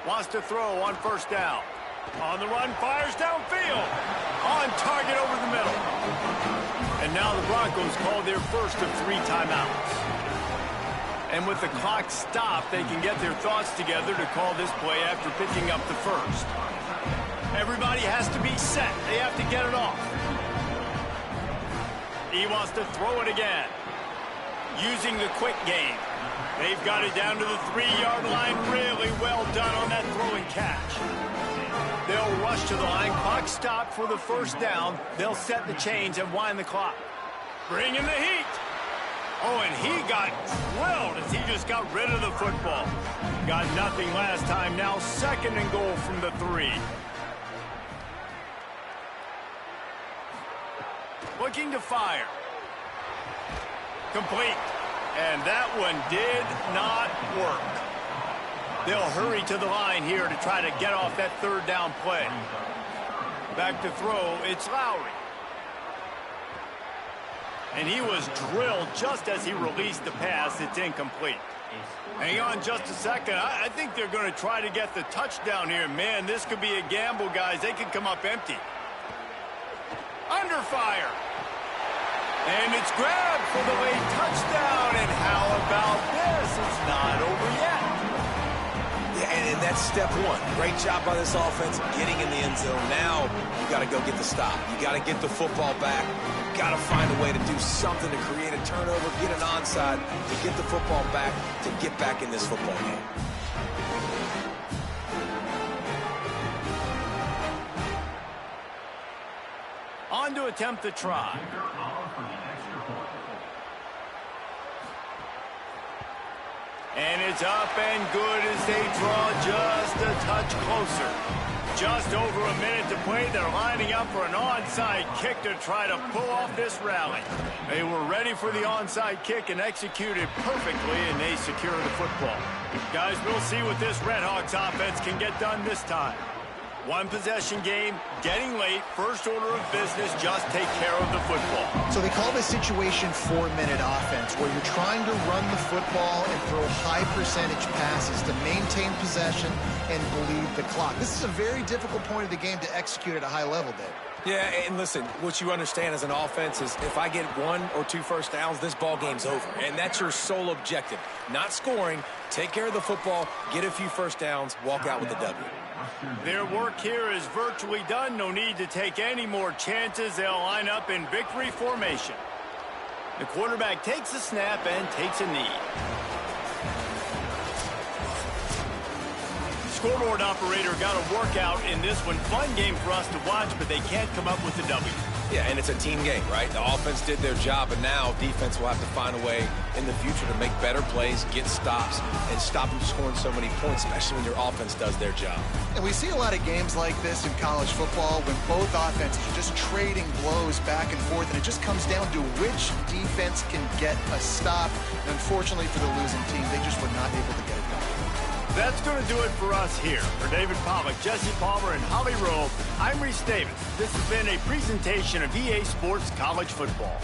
Wants to throw on 1st down. On the run, fires downfield. On target over the middle. And now the Broncos call their first of 3 timeouts. And with the clock stopped, they can get their thoughts together to call this play after picking up the first. Everybody has to be set. They have to get it off. He wants to throw it again. Using the quick game. They've got it down to the 3-yard line. Really well done on that throwing catch. They'll rush to the line. Clock stopped for the 1st down. They'll set the chains and wind the clock. Bring in the heat. Oh, and he got drilled as he just got rid of the football. Got nothing last time. Now 2nd and goal from the 3. Looking to fire. Complete. And that one did not work. They'll hurry to the line here to try to get off that 3rd down play. Back to throw, it's Lowry. And he was drilled just as he released the pass. It's incomplete. Hang on just a second. I think they're going to try to get the touchdown here. Man, this could be a gamble, guys. They could come up empty. Under fire. And it's grabbed for the late touchdown. And how about this? It's not over yet. Yeah, and that's step 1. Great job by this offense getting in the end zone. Now you got to go get the stop. You got to get the football back. You got to find a way to do something to create a turnover, get an onside, to get the football back, to get back in this football game. On to attempt the try. And it's up and good as they draw just a touch closer. Just over a minute to play. They're lining up for an onside kick to try to pull off this rally. They were ready for the onside kick and executed perfectly, and they secure the football. Guys, we'll see what this Redhawks offense can get done this time. One possession game, getting late, first order of business, just take care of the football. So they call this situation 4-minute offense, where you're trying to run the football and throw high percentage passes to maintain possession and bleed the clock. This is a very difficult point of the game to execute at a high level, Dave. Yeah, and listen, what you understand as an offense is if I get 1 or 2 first downs, this ball game's over. And that's your sole objective. Not scoring, take care of the football, get a few first downs, walk out with a W. Their work here is virtually done. No need to take any more chances. They'll line up in victory formation. The quarterback takes a snap and takes a knee. Scoreboard operator got a workout in this one. Fun game for us to watch, but they can't come up with the W. Yeah, and it's a team game, right? The offense did their job, and now defense will have to find a way in the future to make better plays, get stops, and stop them scoring so many points, especially when your offense does their job. And we see a lot of games like this in college football when both offenses are just trading blows back and forth, and it just comes down to which defense can get a stop. And unfortunately for the losing team, they just were not able to get it done. That's going to do it for us here. For David Pollack, Jesse Palmer, and Holly Rowe, I'm Reese Davis. This has been a presentation of EA Sports College Football.